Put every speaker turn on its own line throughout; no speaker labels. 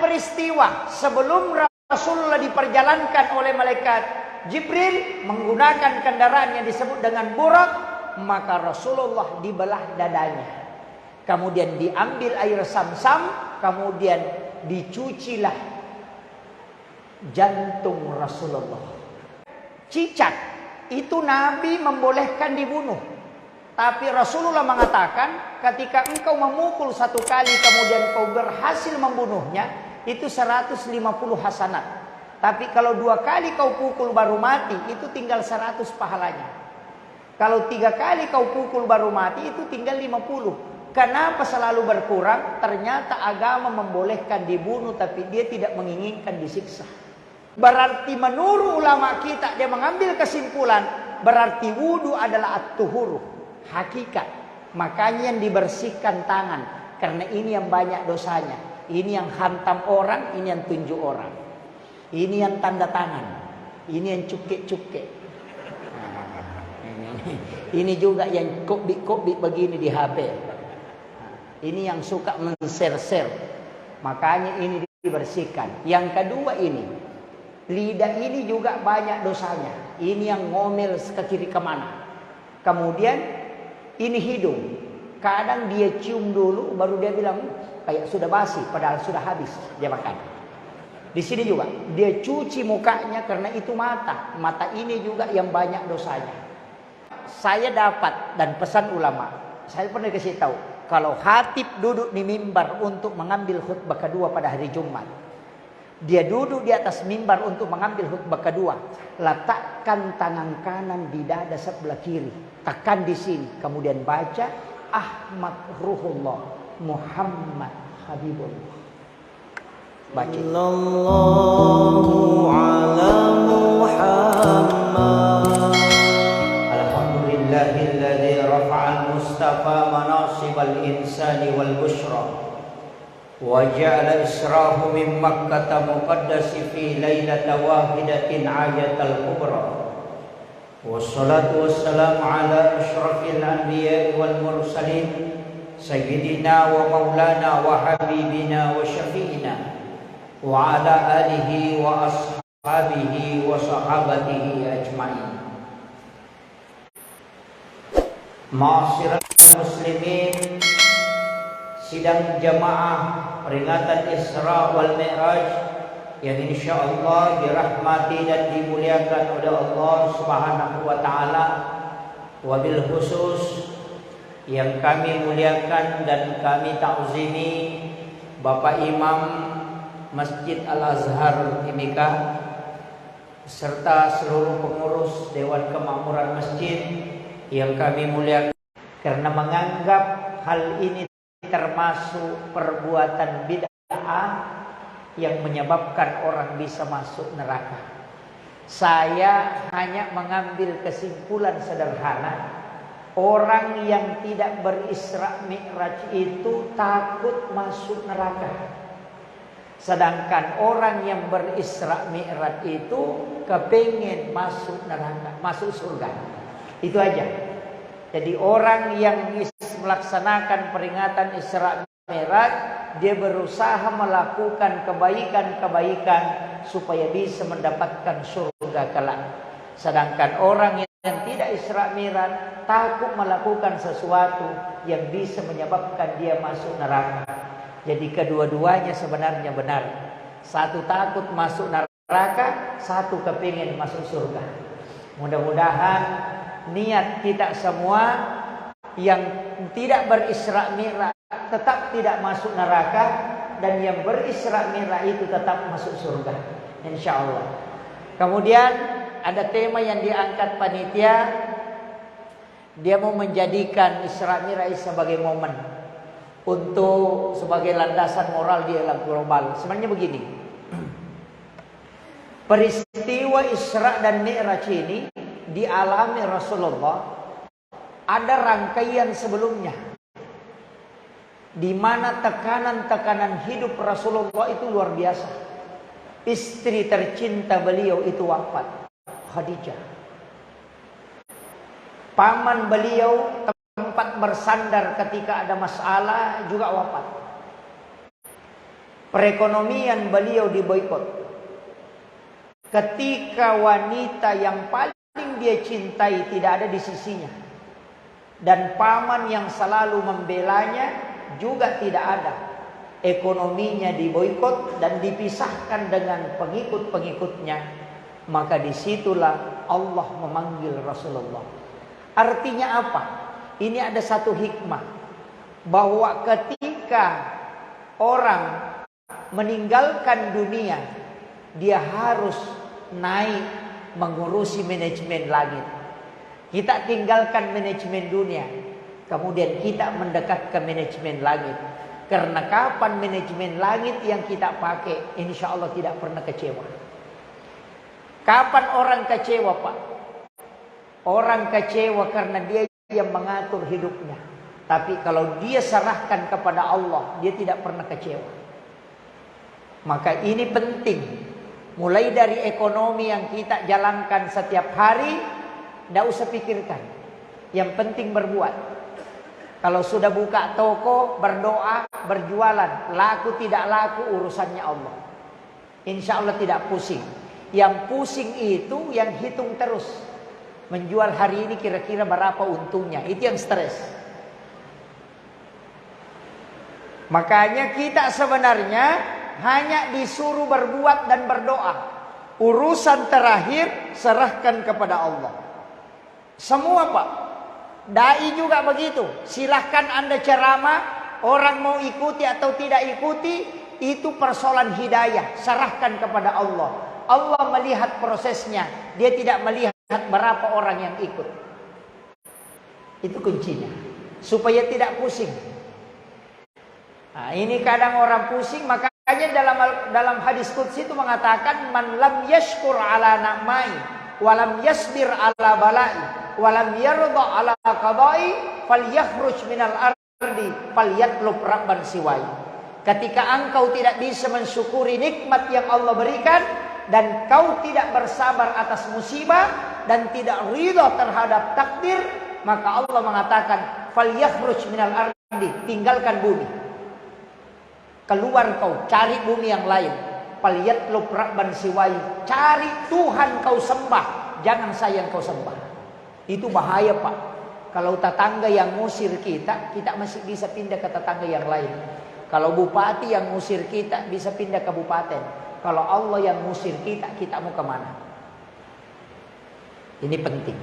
peristiwa sebelum Rasulullah diperjalankan oleh malaikat Jibril menggunakan kendaraan yang disebut dengan burak, maka Rasulullah dibelah dadanya. Kemudian diambil air Sam-Sam, kemudian dicucilah jantung Rasulullah. Cicak itu Nabi membolehkan dibunuh. Tapi Rasulullah mengatakan ketika engkau memukul satu kali kemudian kau berhasil membunuhnya, itu 150 hasanat. Tapi kalau 2 kali kau pukul baru mati, itu tinggal 100 pahalanya. Kalau 3 kali kau pukul baru mati, itu tinggal 50. Kenapa selalu berkurang? Ternyata agama membolehkan dibunuh, tapi dia tidak menginginkan disiksa. Berarti menurut ulama kita, dia mengambil kesimpulan, berarti wudu adalah at-tuhuru, hakikat. Makanya yang dibersihkan tangan, karena ini yang banyak dosanya. Ini yang hantam orang, ini yang tunjuk orang. Ini yang tanda tangan, ini yang cukik-cukik. Ini juga yang kobik-kobik begini di HP. Ini yang suka men-share-share. Makanya ini dibersihkan. Yang kedua ini, lidah ini juga banyak dosanya. Ini yang ngomel ke kiri kemana. Kemudian ini hidung. Kadang dia cium dulu, baru dia bilang kayak sudah basi, padahal sudah habis dia makan. Di sini juga dia cuci mukanya karena itu mata. Mata ini juga yang banyak dosanya. Saya dapat dan pesan ulama. Saya pernah kasih tahu, kalau khatib duduk di mimbar untuk mengambil khutbah kedua pada hari Jumat, dia duduk di atas mimbar untuk mengambil khutbah kedua, letakkan tangan kanan di dada sebelah kiri, tekan di sini, kemudian baca Ahmad Ruhullah Muhammad Habibullah. Baca. Sallallahu ala Muhammad. Alhamdulillahilladzi rafa'al mustafa manasibal insani wal bushra wa ja'ala israhu min Makkah muqaddasi fi lailata wahidatin ayatal kubra. Wassalatu wassalamu ala asyrafil anbiya'i wal mursalin sayyidina wa maulana wa habibina wa syafi'ina wa ala alihi wa ashabihi wa sahabatihi ajma'in. Ma'asyiral muslimin, sidang jamaah peringatan Isra wal Mi'raj yang insyaallah dirahmati dan dimuliakan oleh Allah Subhanahu wa taala. Wabil khusus yang kami muliakan dan kami takzimi Bapak Imam Masjid Al-Azhar Timika serta seluruh pengurus Dewan Kemakmuran Masjid yang kami muliakan, karena menganggap hal ini termasuk perbuatan bid'ah yang menyebabkan orang bisa masuk neraka. Saya hanya mengambil kesimpulan sederhana, orang yang tidak berisra mi'raj itu takut masuk neraka. Sedangkan orang yang berisra mi'raj itu kepingin masuk neraka, masuk surga. Itu aja. Jadi orang yang melaksanakan peringatan Isra Mi'raj, dia berusaha melakukan kebaikan-kebaikan supaya bisa mendapatkan surga kelak. Sedangkan orang yang tidak Isra Mi'raj takut melakukan sesuatu yang bisa menyebabkan dia masuk neraka. Jadi kedua-duanya sebenarnya benar. Satu takut masuk neraka, satu kepingin masuk surga. Mudah-mudahan niat kita semua yang tidak berisra mi'raj tetap tidak masuk neraka, dan yang berisra mi'raj itu tetap masuk surga, insyaallah. Kemudian ada tema yang diangkat panitia, dia mau menjadikan Isra Mi'raj sebagai momen untuk sebagai landasan moral di alam global. Sebenarnya begini, peristiwa Isra dan Mi'raj ini dialami Rasulullah, ada rangkaian sebelumnya di mana tekanan-tekanan hidup Rasulullah itu luar biasa. Istri tercinta beliau itu wafat, Khadijah. Paman beliau tempat bersandar ketika ada masalah juga wafat. Perekonomian beliau diboikot. Ketika wanita yang paling dia cintai tidak ada di sisinya, dan paman yang selalu membelanya juga tidak ada, ekonominya diboikot dan dipisahkan dengan pengikut-pengikutnya, maka disitulah Allah memanggil Rasulullah. Artinya apa? Ini ada satu hikmah, bahwa ketika orang meninggalkan dunia, dia harus naik mengurusi manajemen langit. Kita tinggalkan manajemen dunia, kemudian kita mendekat ke manajemen langit. Karena kapan manajemen langit yang kita pakai, insya Allah tidak pernah kecewa. Kapan orang kecewa, Pak? Orang kecewa karena dia yang mengatur hidupnya. Tapi kalau dia serahkan kepada Allah, dia tidak pernah kecewa. Maka ini penting. Mulai dari ekonomi yang kita jalankan setiap hari, tidak usah pikirkan. Yang penting berbuat. Kalau sudah buka toko, berdoa, berjualan, laku tidak laku urusannya Allah. Insya Allah tidak pusing. Yang pusing itu yang hitung terus. Menjual hari ini kira-kira berapa untungnya. Itu yang stres. Makanya kita sebenarnya hanya disuruh berbuat dan berdoa. Urusan terakhir serahkan kepada Allah. Semua, Pak. Dai juga begitu. Silahkan Anda ceramah, orang mau ikuti atau tidak ikuti, itu persoalan hidayah. Serahkan kepada Allah. Allah melihat prosesnya. Dia tidak melihat berapa orang yang ikut. Itu kuncinya. Supaya tidak pusing. Nah, ini kadang orang pusing, makanya dalam hadis qudsi itu mengatakan, man lam yashkur ala na'mai wa lam yasbir ala balai wa lam yarda ala qadai falyakhruj minal ardi falyatlub rabban siwai. Ketika engkau tidak bisa mensyukuri nikmat yang Allah berikan, dan kau tidak bersabar atas musibah dan tidak ridha terhadap takdir, maka Allah mengatakan falyakhruj minal ardi, tinggalkan bumi. Keluar kau, cari bumi yang lain. Falyatlub rabban siwai, cari Tuhan kau sembah, jangan saya yang kau sembah. Itu bahaya, Pak. Kalau tetangga yang ngusir kita, kita masih bisa pindah ke tetangga yang lain. Kalau bupati yang ngusir kita, bisa pindah ke kabupaten. Kalau Allah yang ngusir kita, kita mau kemana? Ini penting.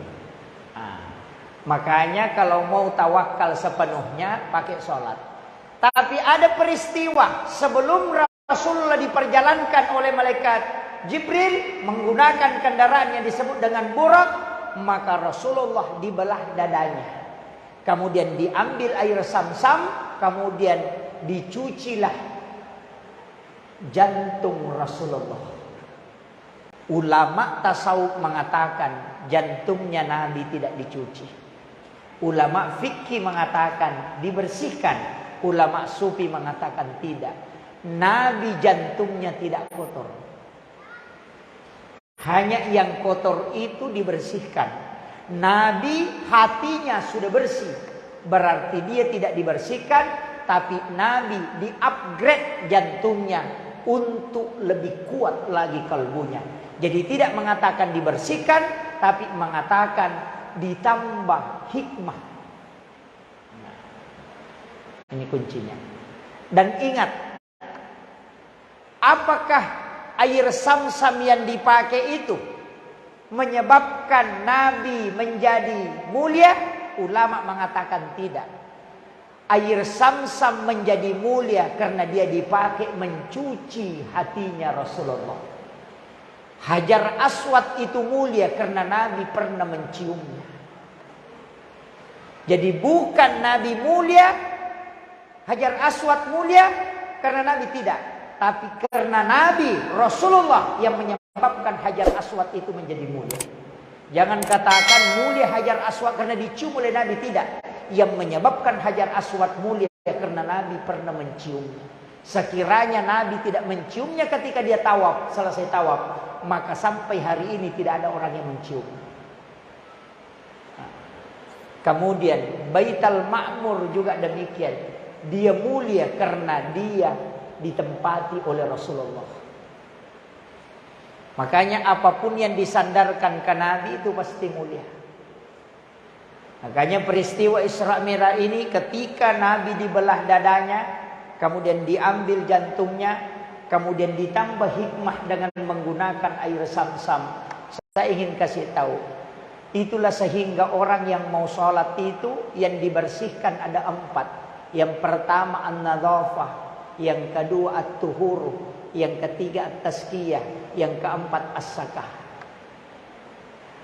Makanya kalau mau tawakal sepenuhnya, pakai sholat. Tapi ada peristiwa sebelum Rasulullah diperjalankan oleh malaikat Jibril menggunakan kendaraan yang disebut dengan burak, maka Rasulullah dibelah dadanya. Kemudian diambil air Sam-Sam, kemudian dicucilah jantung Rasulullah. Ulama tasawuf mengatakan jantungnya Nabi tidak dicuci. Ulama fikih mengatakan dibersihkan. Ulama sufi mengatakan tidak. Nabi jantungnya tidak kotor. Hanya yang kotor itu dibersihkan. Nabi hatinya sudah bersih. Berarti dia tidak dibersihkan. Tapi Nabi di-upgrade jantungnya untuk lebih kuat lagi kalbunya. Jadi tidak mengatakan dibersihkan, tapi mengatakan ditambah hikmah. Ini kuncinya. Dan ingat, apakah air Sam-Sam yang dipakai itu menyebabkan Nabi menjadi mulia? Ulama mengatakan tidak. Air Sam-Sam menjadi mulia karena dia dipakai mencuci hatinya Rasulullah. Hajar Aswad itu mulia karena Nabi pernah menciumnya. Jadi bukan Nabi mulia, Hajar Aswad mulia karena Nabi tidak. Tapi karena Nabi Rasulullah yang menyebabkan Hajar Aswad itu menjadi mulia. Jangan katakan mulia Hajar Aswad karena dicium oleh Nabi, tidak. Yang menyebabkan Hajar Aswad mulia karena Nabi pernah menciumnya. Sekiranya Nabi tidak menciumnya ketika dia tawaf, selesai tawaf, maka sampai hari ini tidak ada orang yang mencium. Kemudian Baitul Ma'mur juga demikian. Dia mulia karena dia ditempati oleh Rasulullah. Makanya apapun yang disandarkan ke Nabi itu pasti mulia. Makanya peristiwa Isra Mi'raj ini ketika Nabi dibelah dadanya, kemudian diambil jantungnya, kemudian ditambah hikmah dengan menggunakan air Zam-Zam. Saya ingin kasih tahu, itulah sehingga orang yang mau sholat itu yang dibersihkan ada 4. Yang pertama an-nadhafah, yang kedua at-tuhur, yang ketiga at-tazkiyah, yang keempat as-sakah.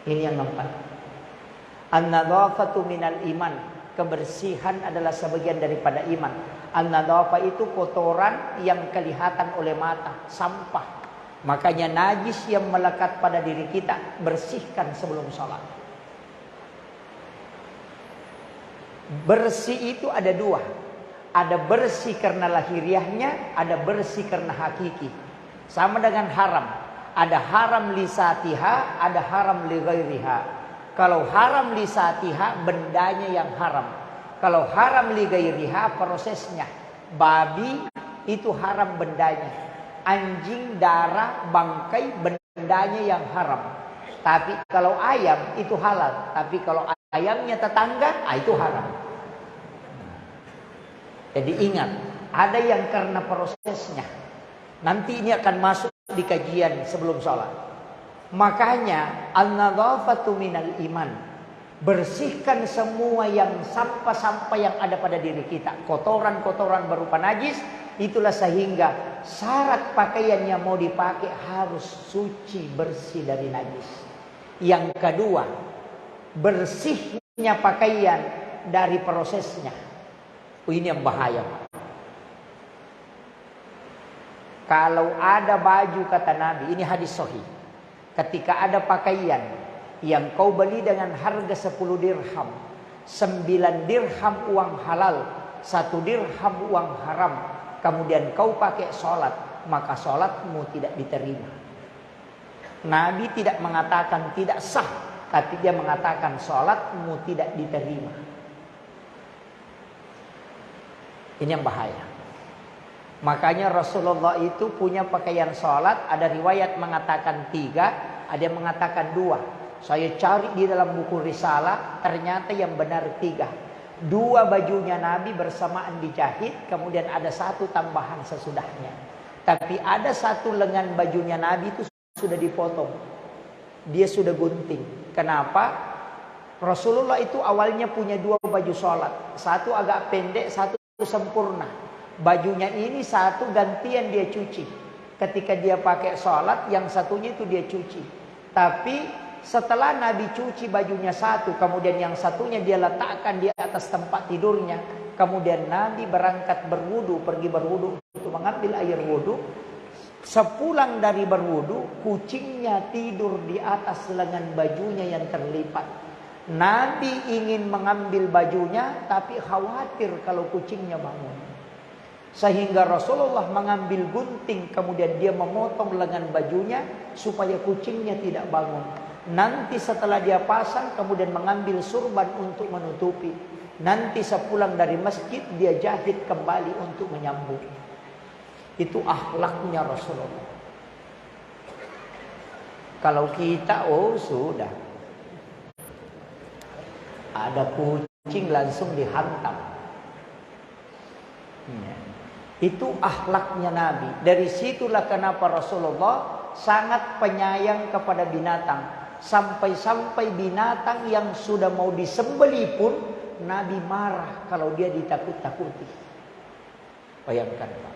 Ini yang 4. An-nadhafatu minal iman, kebersihan adalah sebagian daripada iman. An-nadhafah itu kotoran yang kelihatan oleh mata, sampah. Makanya najis yang melekat pada diri kita bersihkan sebelum sholat. Bersih itu ada 2. Ada bersih karena lahiriahnya, ada bersih karena hakiki. Sama dengan haram. Ada haram li satiha, ada haram li ghairiha. Kalau haram li satiha, bendanya yang haram. Kalau haram li ghairiha, prosesnya. Babi itu haram bendanya. Anjing, darah, bangkai, bendanya yang haram. Tapi kalau ayam itu halal. Tapi kalau ayamnya tetangga, itu haram. Jadi ingat, ada yang karena prosesnya. Nanti ini akan masuk di kajian sebelum sholat. Makanya an-nadhafatu minal iman. Bersihkan semua yang sampah-sampah yang ada pada diri kita. Kotoran-kotoran berupa najis. Itulah sehingga syarat pakaian yang mau dipakai harus suci, bersih dari najis. Yang kedua, bersihnya pakaian dari prosesnya. Ini yang bahaya. Kalau ada baju, kata Nabi, ini hadis sahih. Ketika ada pakaian yang kau beli dengan harga 10 dirham, 9 dirham uang halal, 1 dirham uang haram, kemudian kau pakai sholat, maka sholatmu tidak diterima. Nabi tidak mengatakan tidak sah, tapi dia mengatakan sholatmu tidak diterima. Ini yang bahaya. Makanya Rasulullah itu punya pakaian sholat. Ada riwayat mengatakan 3, ada yang mengatakan 2. Saya cari di dalam buku risalah, ternyata yang benar 3. 2 bajunya Nabi bersamaan dijahit, kemudian ada 1 tambahan sesudahnya. Tapi ada 1 lengan bajunya Nabi itu sudah dipotong. Dia sudah gunting. Kenapa? Rasulullah itu awalnya punya 2 baju sholat. 1 agak pendek, 1 sempurna. Bajunya ini 1 gantian dia cuci. Ketika dia pakai sholat, yang satunya itu dia cuci. Tapi setelah Nabi cuci bajunya 1, kemudian yang satunya dia letakkan di atas tempat tidurnya. Kemudian Nabi berangkat berwudu, pergi berwudu untuk mengambil air wudu. Sepulang dari berwudu, kucingnya tidur di atas lengan bajunya yang terlipat. Nabi ingin mengambil bajunya, tapi khawatir kalau kucingnya bangun. Sehingga Rasulullah mengambil gunting, kemudian dia memotong lengan bajunya supaya kucingnya tidak bangun. Nanti setelah dia pasang, kemudian mengambil surban untuk menutupi. Nanti sepulang dari masjid dia jahit kembali untuk menyambung. Itu akhlaknya Rasulullah. Kalau kita, sudah. Ada kucing langsung dihantam. Itu akhlaknya Nabi. Dari situlah kenapa Rasulullah sangat penyayang kepada binatang. Sampai-sampai binatang yang sudah mau disembelih pun Nabi marah kalau dia ditakut-takuti. Bayangkan Pak.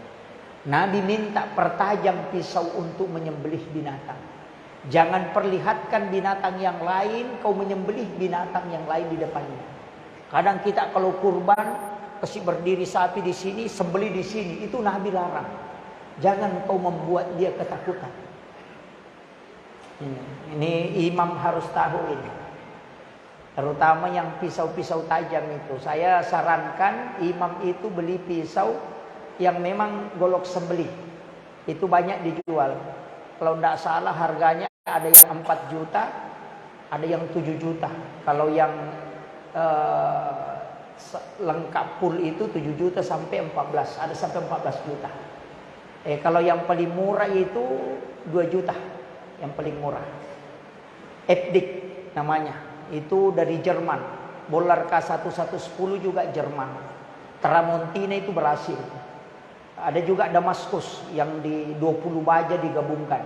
Nabi minta pertajam pisau untuk menyembelih binatang. Jangan perlihatkan binatang yang lain, kau menyembelih binatang yang lain di depannya. Kadang kita kalau kurban, kasih berdiri sapi di sini, sembelih di sini, itu Nabi larang. Jangan kau membuat dia ketakutan. Ini imam harus tahu ini. Terutama yang pisau-pisau tajam itu. Saya sarankan imam itu beli pisau yang memang golok sembelih. Itu banyak dijual. Kalau tidak salah harganya ada yang 4 juta, ada yang 7 juta. Kalau yang lengkap full itu 7 juta sampai 14, ada sampai 14 juta. Kalau yang paling murah itu 2 juta. Yang paling murah. Epdik namanya. Itu dari Jerman. Bolar K1110 juga Jerman. Tramontina itu Brasil. Ada juga Damaskus yang di 20 baja digabungkan.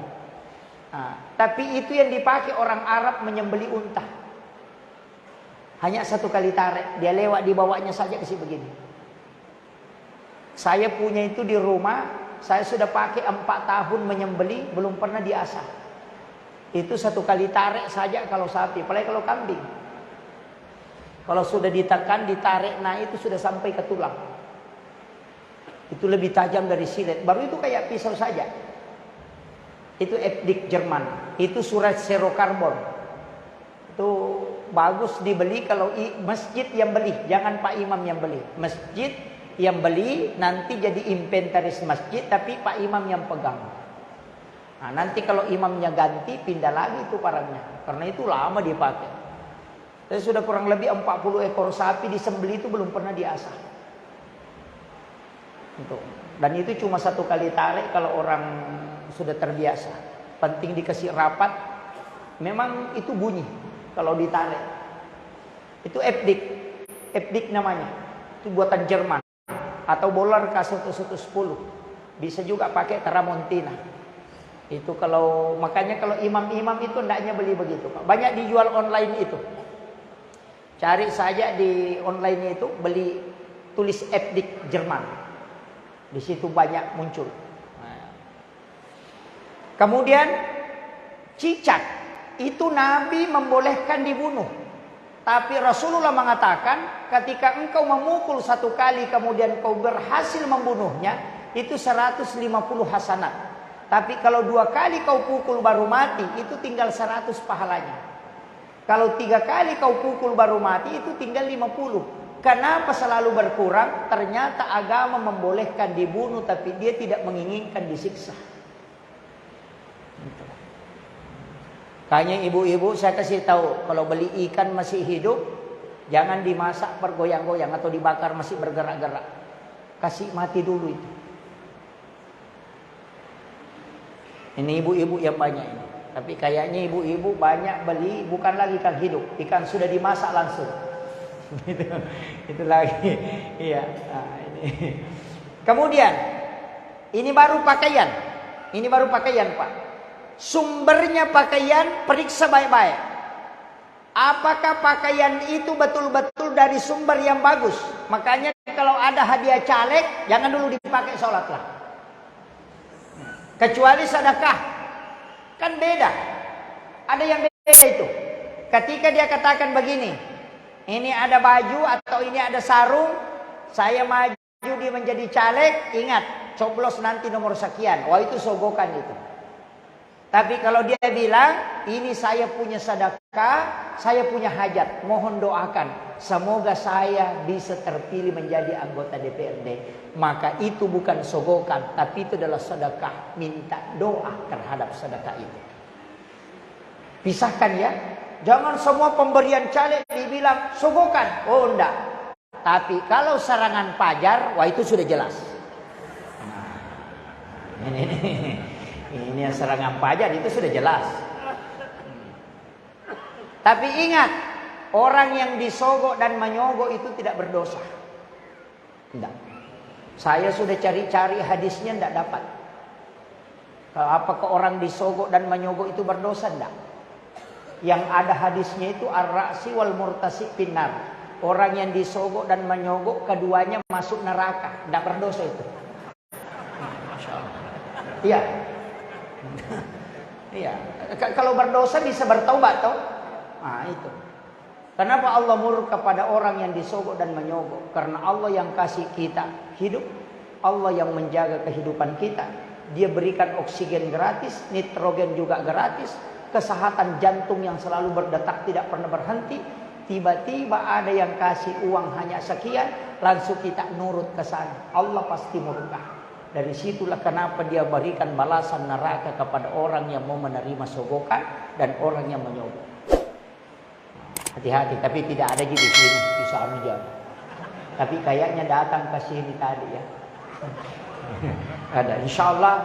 Tapi itu yang dipakai orang Arab menyembeli unta. Hanya 1 kali tarik, dia lewat di bawahnya saja kasih begini. Saya punya itu di rumah, saya sudah pakai 4 tahun menyembeli, belum pernah diasah. Itu 1 kali tarik saja kalau sapi, apalagi kalau kambing. Kalau sudah ditekan, ditarik, nah itu sudah sampai ke tulang. Itu lebih tajam dari silet. Baru itu kayak pisau saja. Itu Epdik Jerman. Itu surat serokarbon. Itu bagus dibeli kalau masjid yang beli. Jangan Pak Imam yang beli. Masjid yang beli nanti jadi inventaris masjid. Tapi Pak Imam yang pegang. Nah, nanti kalau imamnya ganti pindah lagi itu barangnya. Karena itu lama dipakai. Saya sudah kurang lebih 40 ekor sapi disembeli itu belum pernah diasah. Dan itu cuma 1 kali tarik kalau orang sudah terbiasa. Penting dikasih rapat. Memang itu bunyi kalau ditarik. Itu Epdik. Epdik namanya. Itu buatan Jerman. Atau bolar K1110. Bisa juga pakai Tramontina. Itu kalau makanya kalau imam-imam itu hendaknya beli begitu. Banyak dijual online itu. Cari saja di online itu beli tulis Epdik Jerman. Di situ banyak muncul. Kemudian cicak itu Nabi membolehkan dibunuh. Tapi Rasulullah mengatakan ketika engkau memukul 1 kali kemudian kau berhasil membunuhnya, itu 150 hasanat. Tapi kalau 2 kali kau pukul baru mati, itu tinggal 100 pahalanya. Kalau 3 kali kau pukul baru mati, itu tinggal 50. Kenapa selalu berkurang? Ternyata agama membolehkan dibunuh, tapi dia tidak menginginkan disiksa. Kayaknya ibu-ibu saya kasih tahu, kalau beli ikan masih hidup, jangan dimasak bergoyang-goyang atau dibakar masih bergerak-gerak. Kasih mati dulu itu. Ini ibu-ibu yang banyak ini. Tapi kayaknya ibu-ibu banyak beli bukan lagi ikan hidup, ikan sudah dimasak langsung. itu lagi. Iya. Nah, ini. Kemudian ini baru pakaian. Ini baru pakaian, Pak. Sumbernya pakaian periksa baik-baik. Apakah pakaian itu betul-betul dari sumber yang bagus? Makanya kalau ada hadiah caleg, jangan dulu dipakai sholat lah. Kecuali sedekah. Kan beda. Ada yang beda itu. Ketika dia katakan begini, ini ada baju atau ini ada sarung, saya maju dia menjadi caleg, ingat, coblos nanti nomor sekian. Wah, itu sogokan itu. Tapi kalau dia bilang, ini saya punya sedekah, saya punya hajat, mohon doakan. Semoga saya bisa terpilih menjadi anggota DPRD. Maka itu bukan sogokan, tapi itu adalah sedekah. Minta doa terhadap sedekah itu. Pisahkan ya. Jangan semua pemberian caleg dibilang sogokan. Oh enggak. Tapi kalau serangan pajar, wah itu sudah jelas. Nah, ini yang serangan pajar itu sudah jelas. Tapi ingat, orang yang disogok dan menyogok itu tidak berdosa. Enggak. Saya sudah cari-cari hadisnya enggak dapat. Kalau apakah orang disogok dan menyogok itu berdosa? Enggak. Yang ada hadisnya itu ar-ra'si wal murtasi finnar. Orang yang disogok dan menyogok keduanya masuk neraka. Tidak berdosa itu. Masya Allah. Iya. Iya. Kalau berdosa bisa bertaubat toh. Nah itu. Kenapa Allah murka pada orang yang disogok dan menyogok? Karena Allah yang kasih kita hidup. Allah yang menjaga kehidupan kita. Dia berikan oksigen gratis, nitrogen juga gratis. Kesehatan jantung yang selalu berdetak tidak pernah berhenti. Tiba-tiba ada yang kasih uang hanya sekian, langsung kita nurut ke sana. Allah pasti murka. Dari situlah kenapa dia berikan balasan neraka kepada orang yang mau menerima sogokan dan orang yang menyogok. Hati-hati, tapi tidak ada di sini, bisa aja. Tapi kayaknya datang ke sini tadi ya. Ada, insya Allah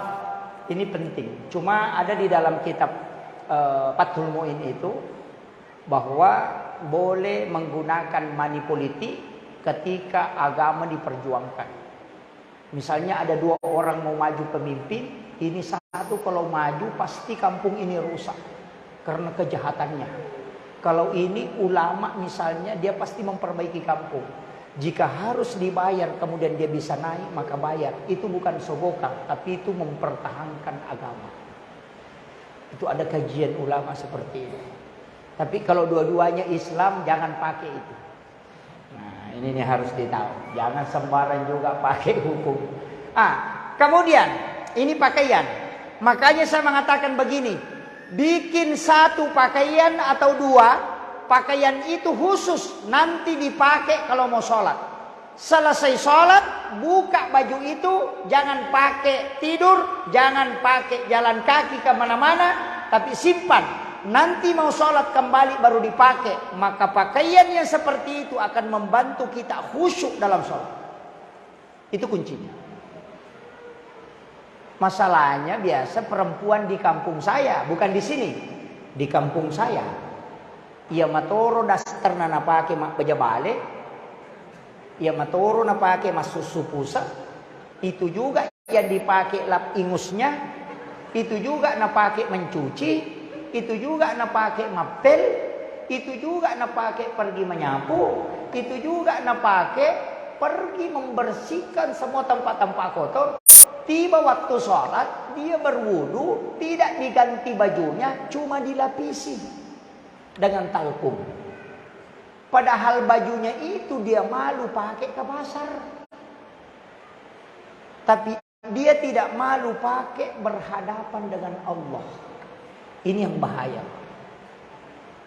ini penting. Cuma ada di dalam kitab Fathul Mu'in itu bahwa boleh menggunakan money politik ketika agama diperjuangkan. Misalnya ada dua orang mau maju pemimpin, ini satu kalau maju pasti kampung ini rusak karena kejahatannya. Kalau ini ulama misalnya, dia pasti memperbaiki kampung. Jika harus dibayar kemudian dia bisa naik, maka bayar. Itu bukan sogokan, tapi itu mempertahankan agama. Itu ada kajian ulama seperti itu. Tapi kalau dua-duanya Islam, jangan pakai itu. Nah, ini harus ditahu. Jangan sembarang juga pakai hukum. Kemudian ini pakaian. Makanya saya mengatakan begini, bikin satu pakaian atau dua. Pakaian itu khusus nanti dipakai kalau mau sholat. Selesai sholat, buka baju itu, jangan pakai tidur, jangan pakai jalan kaki kemana-mana, tapi simpan. Nanti mau sholat kembali baru dipakai. Maka pakaian yang seperti itu akan membantu kita khusyuk dalam sholat. Itu kuncinya. Masalahnya biasa perempuan di kampung saya, bukan di sini, di kampung saya. Ia matoro daster na pake mak bajabale, ia matoro na pake mas susu pusa, itu juga yang dipakai lap ingusnya, itu juga na pakai mencuci, itu juga na pakai ngapel, itu juga na pakai pergi menyapu, itu juga na pakai pergi membersihkan semua tempat-tempat kotor. Tiba waktu sholat, dia berwudu, tidak diganti bajunya, cuma dilapisi dengan talkum. Padahal bajunya itu dia malu pakai ke pasar. Tapi dia tidak malu pakai berhadapan dengan Allah. Ini yang bahaya.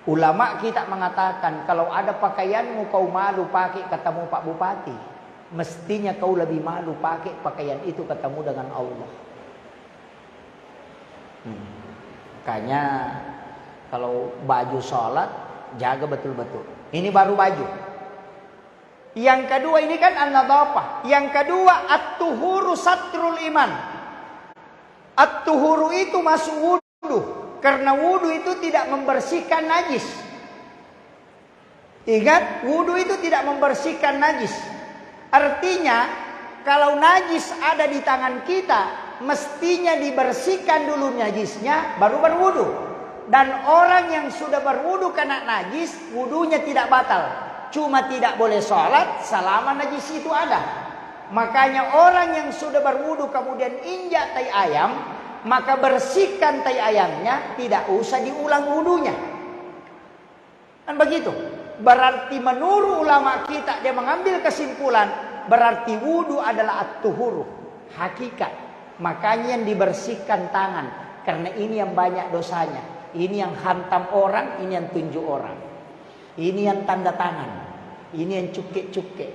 Ulama kita mengatakan, kalau ada pakaianmu kau malu pakai ketemu Pak Bupati, mestinya kau lebih malu pakai pakaian itu ketemu dengan Allah. Makanya kalau baju sholat, jaga betul-betul. Ini baru baju. Yang kedua ini kan an-nadhafah. Yang kedua at-tuhuru satrul iman. At-tuhuru itu masuk wudu. Karena wudu itu tidak membersihkan najis. Ingat, wudu itu tidak membersihkan najis. Artinya, kalau najis ada di tangan kita, mestinya dibersihkan dulu najisnya, baru berwudu. Dan orang yang sudah berwudu kena najis, wudunya tidak batal. Cuma tidak boleh sholat selama najis itu ada. Makanya orang yang sudah berwudu kemudian injak tai ayam, maka bersihkan tai ayamnya, tidak usah diulang wudunya. Kan begitu. Berarti menurut ulama kita, dia mengambil kesimpulan, berarti wudu adalah at-tuhuru, hakikat. Makanya yang dibersihkan tangan, karena ini yang banyak dosanya. Ini yang hantam orang, ini yang tunjuk orang. Ini yang tanda tangan, ini yang cukik-cukik.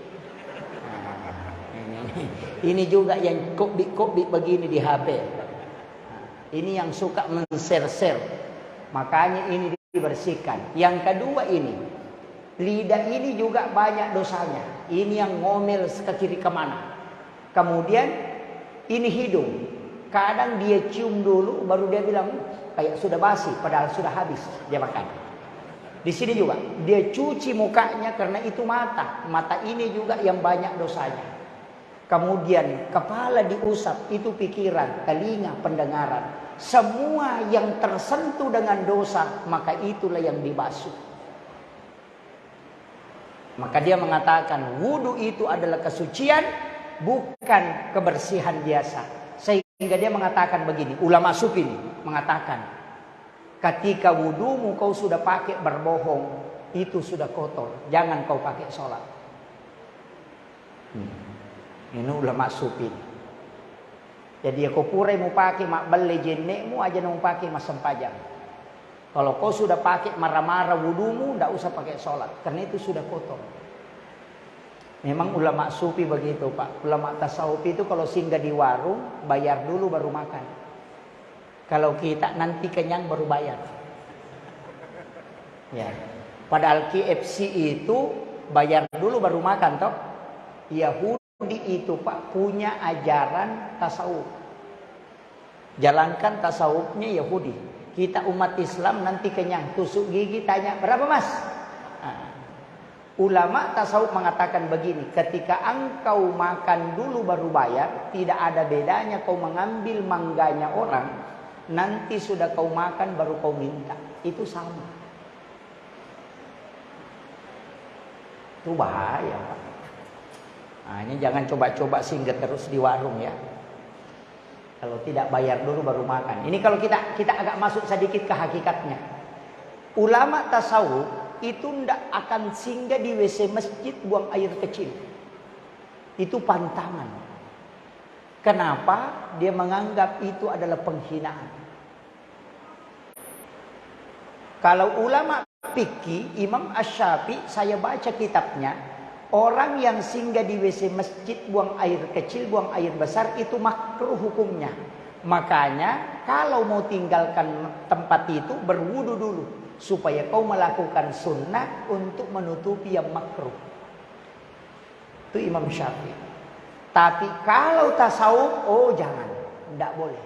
Ini juga yang kobik-kobik begini di HP. Ini yang suka men-share-share. Makanya ini dibersihkan. Yang kedua ini, lidah ini juga banyak dosanya. Ini yang ngomel ke kiri kemana. Kemudian ini hidung. Kadang dia cium dulu, baru dia bilang kayak sudah basi, padahal sudah habis dia makan. Di sini juga dia cuci mukanya karena itu mata. Mata ini juga yang banyak dosanya. Kemudian kepala diusap, itu pikiran, telinga, pendengaran. Semua yang tersentuh dengan dosa, maka itulah yang dibasuh. Maka dia mengatakan wudu itu adalah kesucian, bukan kebersihan biasa. Sehingga dia mengatakan begini, ulama sufi ini mengatakan, ketika wudumu kau sudah pakai berbohong, itu sudah kotor, jangan kau pakai sholat. Ini ulama sufi. Jadi kau pura mau pakai mak beli jenekmu aja mau pakai mas sempajang. Kalau kau sudah pakai marah-marah wudumu, tidak usah pakai sholat, karena itu sudah kotor. Memang ulama sufi begitu Pak. Ulama tasawuf itu kalau singgah di warung, bayar dulu baru makan. Kalau kita nanti kenyang baru bayar. Ya. Padahal KFC itu bayar dulu baru makan toh. Yahudi itu Pak punya ajaran tasawuf. Jalankan tasawufnya Yahudi. Kita umat Islam nanti kenyang, tusuk gigi tanya berapa mas? Ulama tasawuf mengatakan begini, ketika engkau makan dulu baru bayar, tidak ada bedanya kau mengambil mangganya orang, nanti sudah kau makan baru kau minta. Itu sama. Itu bahaya Pak. Nah, ini jangan coba-coba singgah terus di warung ya. Kalau tidak bayar dulu baru makan. Ini kalau kita agak masuk sedikit ke hakikatnya. Ulama tasawuf itu tidak akan singgah di WC masjid buang air kecil. Itu pantangan. Kenapa? Dia menganggap itu adalah penghinaan. Kalau ulama fikih, Imam Asy-Syafi'i, saya baca kitabnya, orang yang singgah di WC masjid buang air kecil, buang air besar itu makruh hukumnya. Makanya kalau mau tinggalkan tempat itu berwudu dulu supaya kau melakukan sunnah untuk menutupi yang makruh. Itu Imam Syafi'i. Tapi kalau tasawuf, oh jangan, tidak boleh.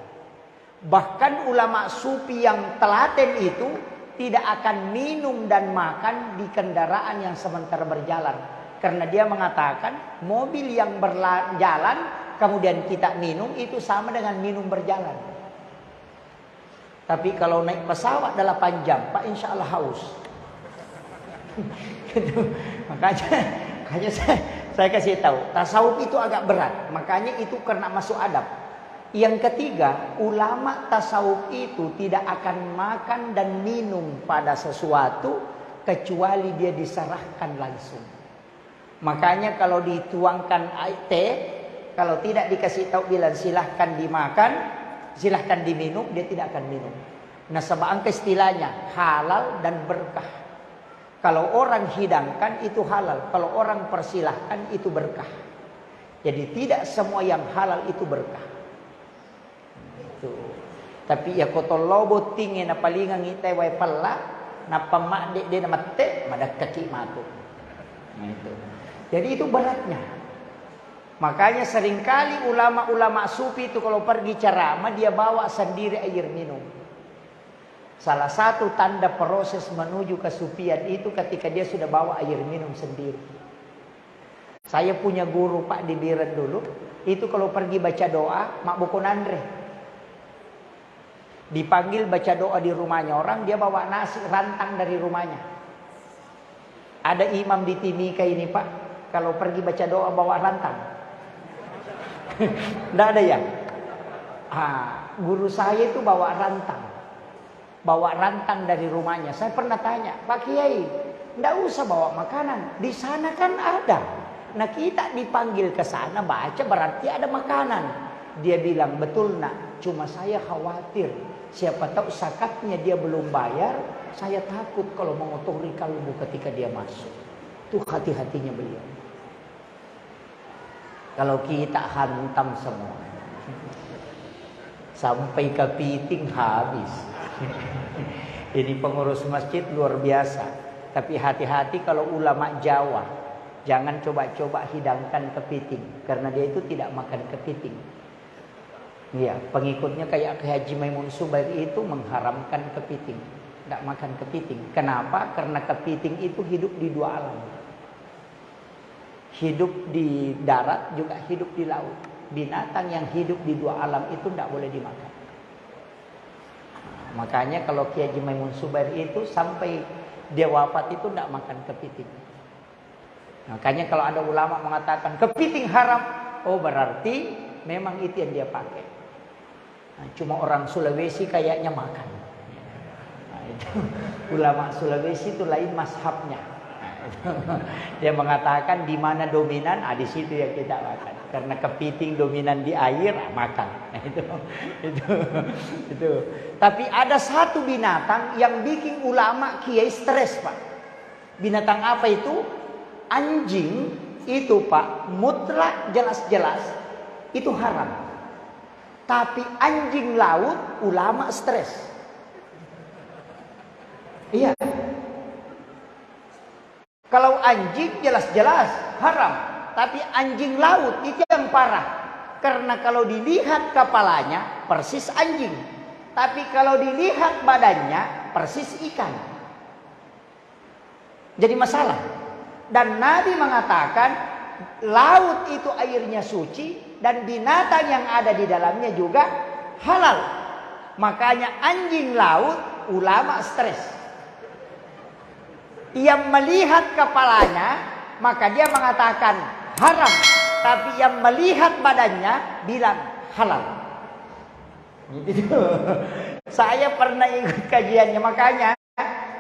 Bahkan ulama sufi yang telaten itu tidak akan minum dan makan di kendaraan yang sementara berjalan. Karena dia mengatakan mobil yang berjalan kemudian kita minum itu sama dengan minum berjalan. Tapi kalau naik pesawat 8 jam, Pak, insya Allah haus. makanya saya kasih tahu, tasawuf itu agak berat. Makanya itu karena masuk adab. Yang ketiga, ulama tasawuf itu tidak akan makan dan minum pada sesuatu kecuali dia diserahkan langsung. Makanya kalau dituangkan teh, kalau tidak dikasih tahu bilang silahkan dimakan, silahkan diminum, dia tidak akan minum. Nah, sebab istilahnya halal dan berkah. Kalau orang hidangkan itu halal, kalau orang persilahkan itu berkah. Jadi tidak semua yang halal itu berkah. Itu. Tapi ya kotol lobo tinggi na palingan ngitay way pala na pamakde de na mate madak kaki matu. Nah, itu. Jadi itu beratnya. Makanya seringkali ulama-ulama sufi itu kalau pergi ceramah dia bawa sendiri air minum. Salah satu tanda proses menuju kesufian itu ketika dia sudah bawa air minum sendiri. Saya punya guru Pak di Biren dulu, itu kalau pergi baca doa, Mak Bokon Andre. Dipanggil baca doa di rumahnya orang, dia bawa nasi rantang dari rumahnya. Ada imam di Timika ini Pak, kalau pergi baca doa bawa rantang. Tidak ada ya? Guru saya itu bawa rantang. Bawa rantang dari rumahnya. Saya pernah tanya, Pak Kiai, tidak usah bawa makanan. Di sana kan ada. Nah kita dipanggil ke sana baca berarti ada makanan. Dia bilang, betul nak, cuma saya khawatir. Siapa tahu zakatnya dia belum bayar. Saya takut kalau mengotori kalbu ketika dia masuk. Itu hati-hatinya beliau. Kalau kita hantam semua. Sampai kepiting habis. Ini pengurus masjid luar biasa. Tapi hati-hati kalau ulama Jawa. Jangan coba-coba hidangkan kepiting. Karena dia itu tidak makan kepiting. Ya, pengikutnya kayak Haji Maimun Subair itu mengharamkan kepiting. Tidak makan kepiting. Kenapa? Karena kepiting itu hidup di dua alam. Hidup di darat juga hidup di laut. Binatang yang hidup di dua alam itu tidak boleh dimakan. Makanya kalau Kiai Haji Maimun Subair itu sampai dia wafat itu tidak makan kepiting. Makanya kalau ada ulama mengatakan kepiting haram, oh berarti memang itu yang dia pakai. Nah, cuma orang Sulawesi kayaknya makan. Nah, itu. Ulama Sulawesi itu lain mazhabnya. Nah, dia mengatakan di mana dominan, di situ yang kita makan. Karena kepiting dominan di air, makan. Nah, itu. Tapi ada satu binatang yang bikin ulama kiai stres, Pak. Binatang apa itu? Anjing itu, Pak, mutlak jelas-jelas itu haram. Tapi anjing laut ulama stres. Iya. Kalau anjing jelas-jelas haram. Tapi anjing laut itu yang parah. Karena kalau dilihat kepalanya persis anjing. Tapi kalau dilihat badannya persis ikan. Jadi masalah. Dan Nabi mengatakan laut itu airnya suci dan binatang yang ada di dalamnya juga halal. Makanya anjing laut ulama stres. Yang melihat kepalanya maka dia mengatakan haram. Tapi yang melihat badannya bilang halal. Gitu. Saya pernah ikut kajiannya. Makanya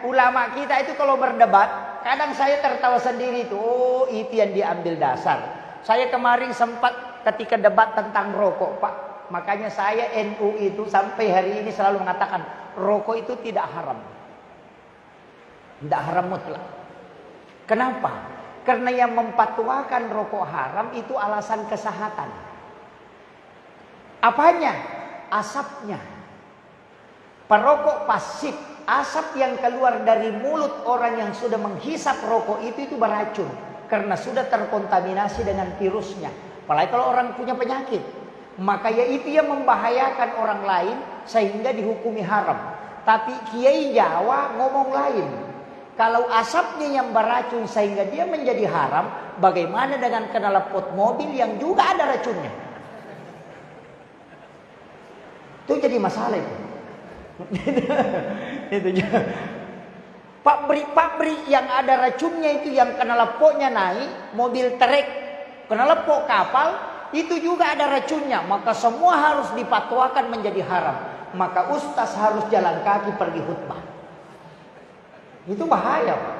ulama kita itu kalau berdebat, kadang saya tertawa sendiri itu. Oh, itu yang diambil dasar. Saya kemarin sempat ketika debat tentang rokok, Pak. Makanya saya NU itu sampai hari ini selalu mengatakan rokok itu tidak haram. Tidak haram mutlak. Kenapa? Karena yang mempatuakan rokok haram itu alasan kesehatan. Apanya? Asapnya. Perokok pasif, asap yang keluar dari mulut orang yang sudah menghisap rokok itu beracun. Karena sudah terkontaminasi dengan virusnya. Apalagi kalau orang punya penyakit. Maka ya itu yang membahayakan orang lain sehingga dihukumi haram. Tapi Kiai Jawa ngomong lain. Kalau asapnya yang beracun sehingga dia menjadi haram, bagaimana dengan knalpot mobil yang juga ada racunnya? Itu jadi masalah itu. Itu pabrik yang ada racunnya itu yang knalpotnya naik, mobil trek, knalpot kapal itu juga ada racunnya, maka semua harus dipatuakan menjadi haram. Maka ustaz harus jalan kaki pergi khutbah. Itu bahaya, Pak.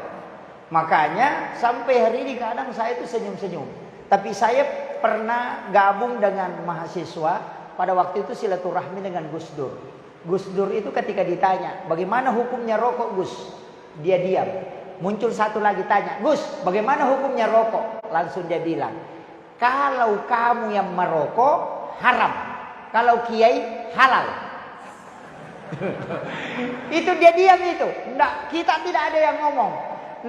Makanya sampai hari ini kadang saya itu senyum-senyum. Tapi saya pernah gabung dengan mahasiswa pada waktu itu silaturahmi dengan Gus Dur. Gus Dur itu ketika ditanya, bagaimana hukumnya rokok, Gus? Dia diam. Muncul satu lagi tanya, Gus, bagaimana hukumnya rokok? Langsung dia bilang, kalau kamu yang merokok haram, kalau kiai halal. Itu dia diam itu. Nggak, kita tidak ada yang ngomong.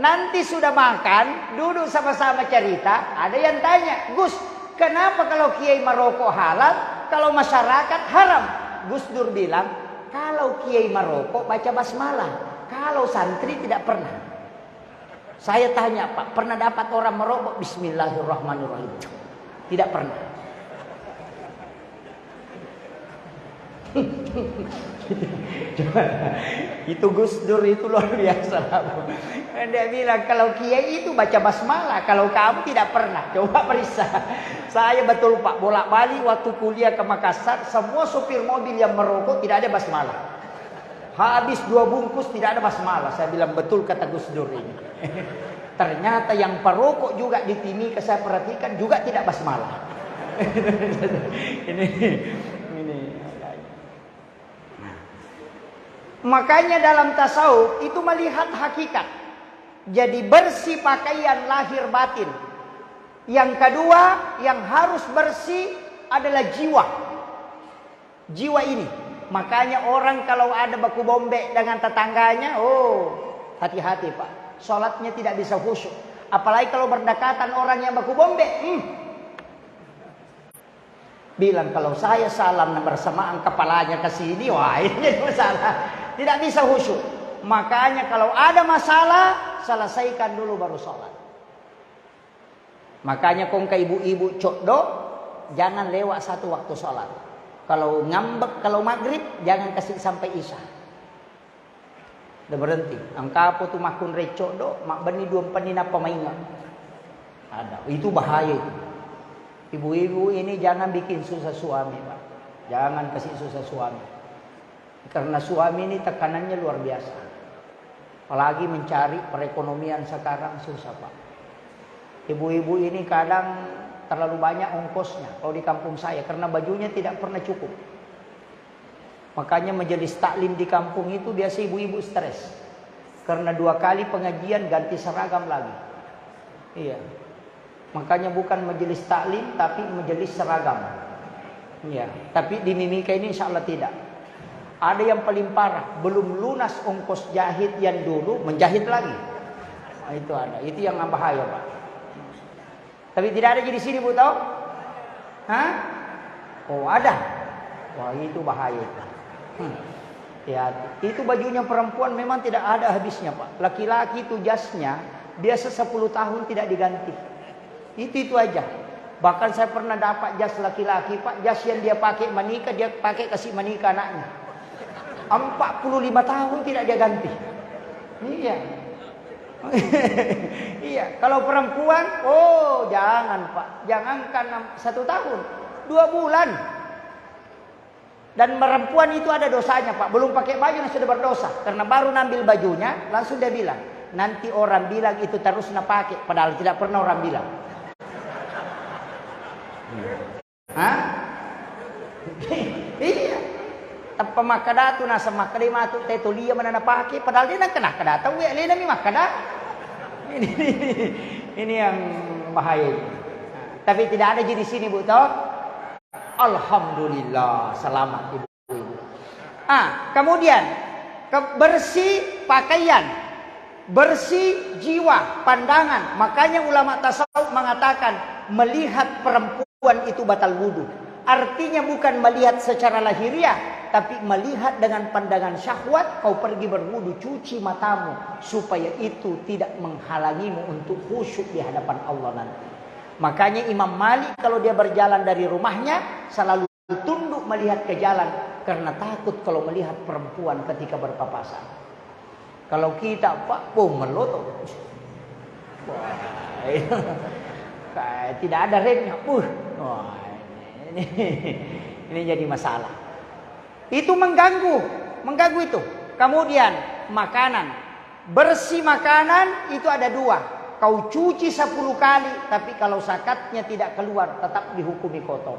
Nanti sudah makan, duduk sama-sama cerita, ada yang tanya, Gus, kenapa kalau kiai merokok halal, kalau masyarakat haram? Gus Dur bilang, kalau kiai merokok baca basmalah, kalau santri tidak pernah. Saya tanya, Pak, pernah dapat orang merokok Bismillahirrahmanirrahim? Tidak pernah. Itu Gus Dur itu luar biasa. Dia bilang kalau kiai itu baca basmalah, kalau kamu tidak pernah. Coba periksa. Saya betul, Pak, bolak-balik waktu kuliah ke Makassar, semua sopir mobil yang merokok tidak ada basmalah. Habis 2 bungkus tidak ada basmalah. Saya bilang betul kata Gus Dur ini. Ternyata yang perokok juga di Timika saya perhatikan juga tidak basmalah. ini. Makanya dalam tasawuf itu melihat hakikat. Jadi bersih pakaian lahir batin. Yang kedua yang harus bersih adalah jiwa. Jiwa ini. Makanya orang kalau ada baku bombek dengan tetangganya, oh hati-hati, Pak. Sholatnya tidak bisa khusyuk. Apalagi kalau berdekatan orang yang baku bombek. Bilang kalau saya salam bersamaan kepalanya ke sini, wah ini jadi masalah. Tidak bisa khusyuk. Makanya kalau ada masalah, selesaikan dulu baru sholat. Makanya kong ke ibu-ibu cokdo, jangan lewat 1 waktu sholat. Kalau ngambek, kalau maghrib, jangan kasih sampai isya. Udah berhenti. Angkapo tu makun recokdo, mak beni 2 penina pemaingan. Ada. Itu bahaya itu. Ibu-ibu ini jangan bikin susah suami, Pak. Jangan kasih susah suami. Karena suami ini tekanannya luar biasa. Apalagi mencari perekonomian sekarang susah, Pak. Ibu-ibu ini kadang terlalu banyak ongkosnya kalau di kampung saya. Karena bajunya tidak pernah cukup. Makanya majelis taklim di kampung itu biasa ibu-ibu stres. Karena 2 kali pengajian ganti seragam lagi. Iya. Makanya bukan majelis taklim tapi majelis seragam. Iya. Tapi di Mimika ini insya Allah tidak. Ada yang paling parah, belum lunas ongkos jahit yang dulu, menjahit lagi. Nah, itu ada. Itu yang bahaya, Pak. Tapi tidak ada di sini, Bu, tahu? Hah? Oh, ada. Wah, itu bahaya. Ya, itu bajunya perempuan memang tidak ada habisnya, Pak. Laki-laki itu jasnya biasa 10 tahun tidak diganti. Itu aja. Bahkan saya pernah dapat jas laki-laki, Pak. Jas yang dia pakai menikah, dia pakai kasih menikah anaknya. 45 tahun tidak dia ganti. Iya. Iya. Kalau perempuan, oh jangan, Pak. Jangankan 1 tahun, 2 bulan. Dan perempuan itu ada dosanya, Pak. Belum pakai baju sudah berdosa. Karena baru ngambil bajunya, langsung dia bilang, nanti orang bilang itu terus nak pakai, padahal tidak pernah orang bilang. Hah? Iya. Tanpa makada tu nasa makada matu teto liya mana na pakai, padahal dia nak kena kada tahu ya lena mi makada. Ini yang bahaya. Tapi tidak ada di sini, Bu, toh? Alhamdulillah, selamat Ibu. Kemudian bersih pakaian, bersih jiwa, pandangan. Makanya ulama tasawuf mengatakan melihat perempuan itu batal wudu. Artinya bukan melihat secara lahiriah, tapi melihat dengan pandangan syahwat. Kau pergi berwudu, cuci matamu, supaya itu tidak menghalangimu untuk khusyuk di hadapan Allah nanti. Makanya Imam Malik kalau dia berjalan dari rumahnya selalu tunduk melihat ke jalan, karena takut kalau melihat perempuan ketika berpapasan. Kalau kita, Pak, melotot, tidak ada remnya, ini jadi masalah. Itu mengganggu itu. Kemudian makanan, bersih makanan itu ada 2. Kau cuci 10 kali, tapi kalau zakatnya tidak keluar, tetap dihukumi kotor.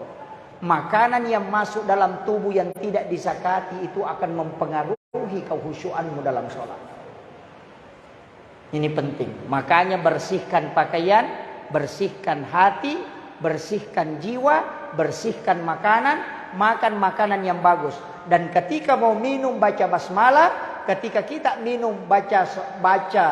Makanan yang masuk dalam tubuh yang tidak dizakati itu akan mempengaruhi kehusyuanmu dalam sholat. Ini penting. Makanya bersihkan pakaian, bersihkan hati, bersihkan jiwa, bersihkan makanan, makan makanan yang bagus. Dan ketika mau minum baca basmalah. Ketika kita minum baca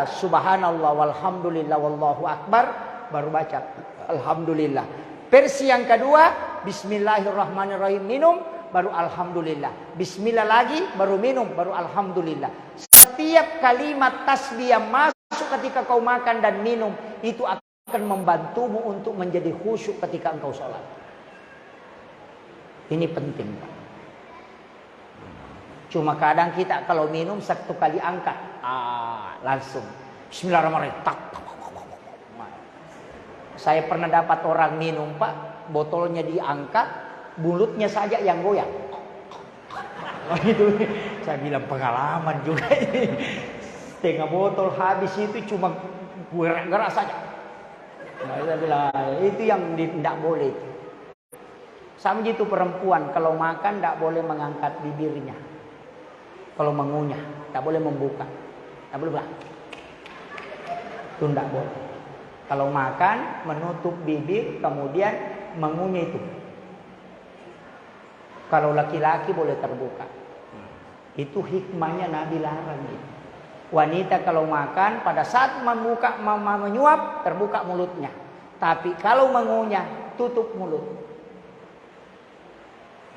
subhanallah walhamdulillah wallahu akbar, baru baca alhamdulillah. Versi yang kedua, bismillahirrahmanirrahim minum, baru alhamdulillah. Bismillah lagi, baru minum, baru alhamdulillah. Setiap kalimat tasbih yang masuk ketika kau makan dan minum, itu akan membantumu untuk menjadi khusyuk ketika engkau sholat. Ini penting, Pak. Cuma kadang kita kalau minum 1 kali angkat, langsung bismillahirrahmanirrahim. Saya pernah dapat orang minum, Pak, botolnya diangkat, mulutnya saja yang goyang. Itu saya bilang pengalaman juga. Setengah botol habis itu cuma gerak-gerak saja. Saya bilang itu yang tidak boleh. Sama gitu perempuan kalau makan tidak boleh mengangkat bibirnya. Kalau mengunyah, tak boleh membuka, tak boleh buka. Itu tidak boleh. Kalau makan, menutup bibir, kemudian mengunyah itu. Kalau laki-laki boleh terbuka. Itu hikmahnya Nabi larang gitu. Wanita kalau makan, pada saat membuka, menyuap, terbuka mulutnya. Tapi kalau mengunyah, tutup mulut.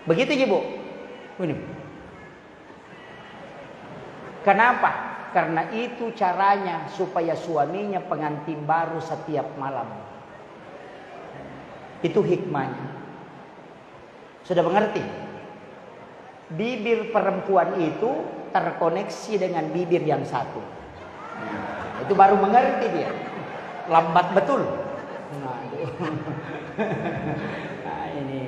Begitu, Ibu. Ini. Kenapa? Karena itu caranya supaya suaminya pengantin baru setiap malam. Itu hikmahnya. Sudah mengerti? Bibir perempuan itu terkoneksi dengan bibir yang satu. Itu baru mengerti dia. Lambat betul. Ini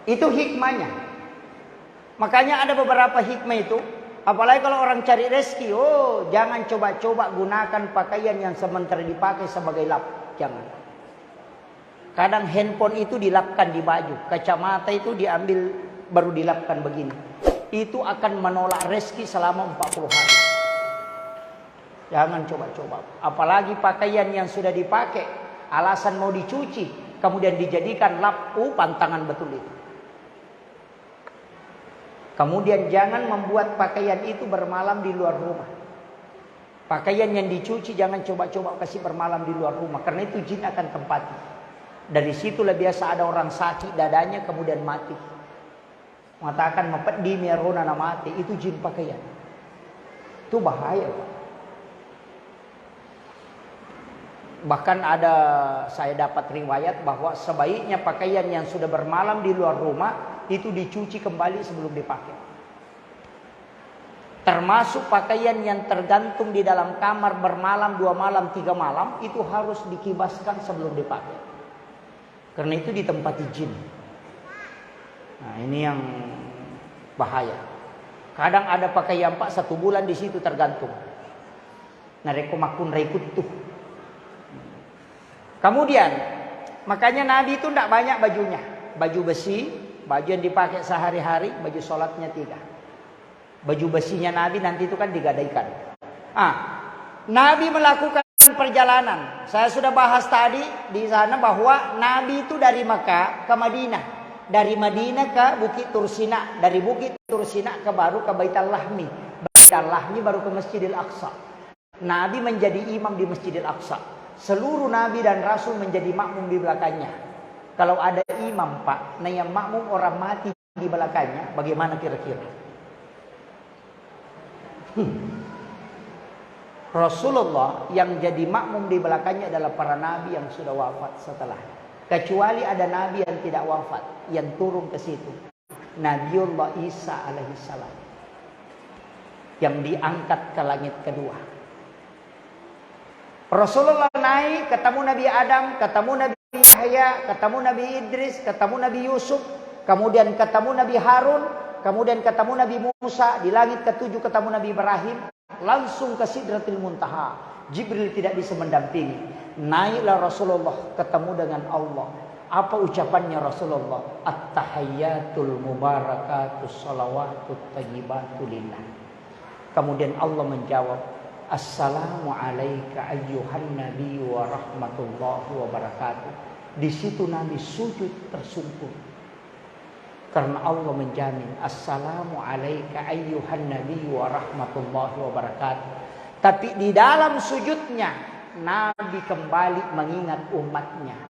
itu hikmahnya. Makanya ada beberapa hikmah itu. Apalagi kalau orang cari rezeki. Jangan coba-coba gunakan pakaian yang sementara dipakai sebagai lap. Jangan. Kadang handphone itu dilapkan di baju. Kacamata itu diambil baru dilapkan begini. Itu akan menolak rezeki selama 40 hari. Jangan coba-coba. Apalagi pakaian yang sudah dipakai. Alasan mau dicuci. Kemudian dijadikan lap. Pantangan betul itu. Kemudian jangan membuat pakaian itu bermalam di luar rumah. Pakaian yang dicuci jangan coba-coba kasih bermalam di luar rumah, karena itu jin akan tempati. Dari situlah biasa ada orang sakit dadanya kemudian mati. Mengatakan mempedi merona na mati, itu jin pakaian. Itu bahaya, Pak. Bahkan ada saya dapat riwayat bahwa sebaiknya pakaian yang sudah bermalam di luar rumah itu dicuci kembali sebelum dipakai. Termasuk pakaian yang tergantung di dalam kamar bermalam 2 malam 3 malam itu harus dikibaskan sebelum dipakai. Karena itu ditempati jin. Nah, ini yang bahaya. Kadang ada pakaian Pak 1 bulan di situ tergantung. Nareko makun rekut tuh. Kemudian makanya Nabi itu tidak banyak bajunya. Baju besi, baju yang dipakai sehari-hari, baju sholatnya 3. Baju besinya Nabi nanti itu kan digadaikan. Nabi melakukan perjalanan. Saya sudah bahas tadi di sana bahwa Nabi itu dari Makkah ke Madinah. Dari Madinah ke Bukit Tursina. Dari Bukit Tursina baru ke Baitul Lahmi. Baitul Lahmi baru ke Masjidil Aqsa. Nabi menjadi imam di Masjidil Aqsa. Seluruh Nabi dan Rasul menjadi makmum di belakangnya. Kalau ada imam Pak, nah yang makmum orang mati di belakangnya, bagaimana kira-kira? Rasulullah yang jadi makmum di belakangnya adalah para Nabi yang sudah wafat setelah. Kecuali ada Nabi yang tidak wafat, yang turun ke situ. Nabiullah Isa alaihissalam. Yang diangkat ke langit kedua. Rasulullah naik, ketemu Nabi Adam, ketemu Nabi Yahya, ketemu Nabi Idris, ketemu Nabi Yusuf, kemudian ketemu Nabi Harun, kemudian ketemu Nabi Musa, di langit ke-7 ketemu Nabi Ibrahim, langsung ke Sidratil Muntaha. Jibril tidak bisa mendampingi. Naiklah Rasulullah ketemu dengan Allah. Apa ucapannya Rasulullah? At-tahiyyatul mubarakatus salawatut thayyibatu lillah. Kemudian Allah menjawab, Assalamu alayka ayyuhan nabi wa rahmatullahi wa barakatuh. Di situ Nabi sujud tersungkur. Karena Allah menjamin Assalamu alayka ayyuhan nabi wa rahmatullahi wa barakatuh. Tapi di dalam sujudnya Nabi kembali mengingat umatnya.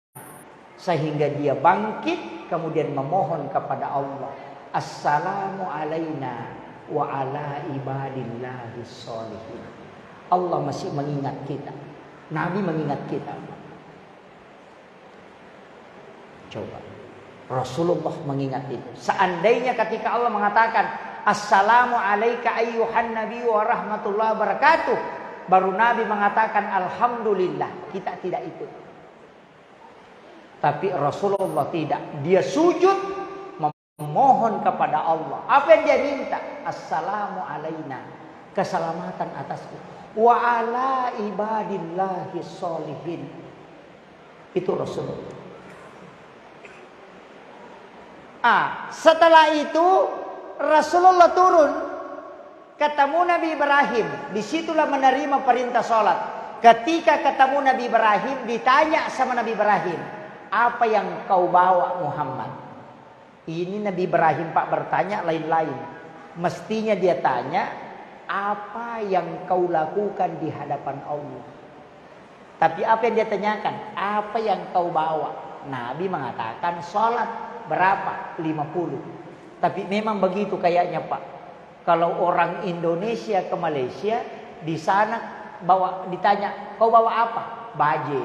Sehingga dia bangkit kemudian memohon kepada Allah. Assalamu alayna wa ala ibadillahi sholihin. Allah masih mengingat kita. Nabi mengingat kita. Coba. Rasulullah mengingat itu. Seandainya ketika Allah mengatakan Assalamu alayka ayyuhan nabi wa rahmatullahi wa barakatuh, baru Nabi mengatakan Alhamdulillah, kita tidak ikut. Tapi Rasulullah tidak. Dia sujud memohon kepada Allah. Apa yang dia minta? Assalamu alayna, keselamatan atasku. Wa ala ibadillahi sholihin. Itu Rasulullah. Setelah itu Rasulullah turun, ketemu Nabi Ibrahim. Disitulah menerima perintah sholat. Ketika ketemu Nabi Ibrahim, ditanya sama Nabi Ibrahim, apa yang kau bawa Muhammad? Ini Nabi Ibrahim Pak bertanya lain-lain. Mestinya dia tanya, apa yang kau lakukan di hadapan Allah? Tapi apa yang dia tanyakan? Apa yang kau bawa? Nabi mengatakan sholat. Berapa? 50. Tapi memang begitu kayaknya Pak. Kalau orang Indonesia ke Malaysia, di sana ditanya, kau bawa apa? Baje.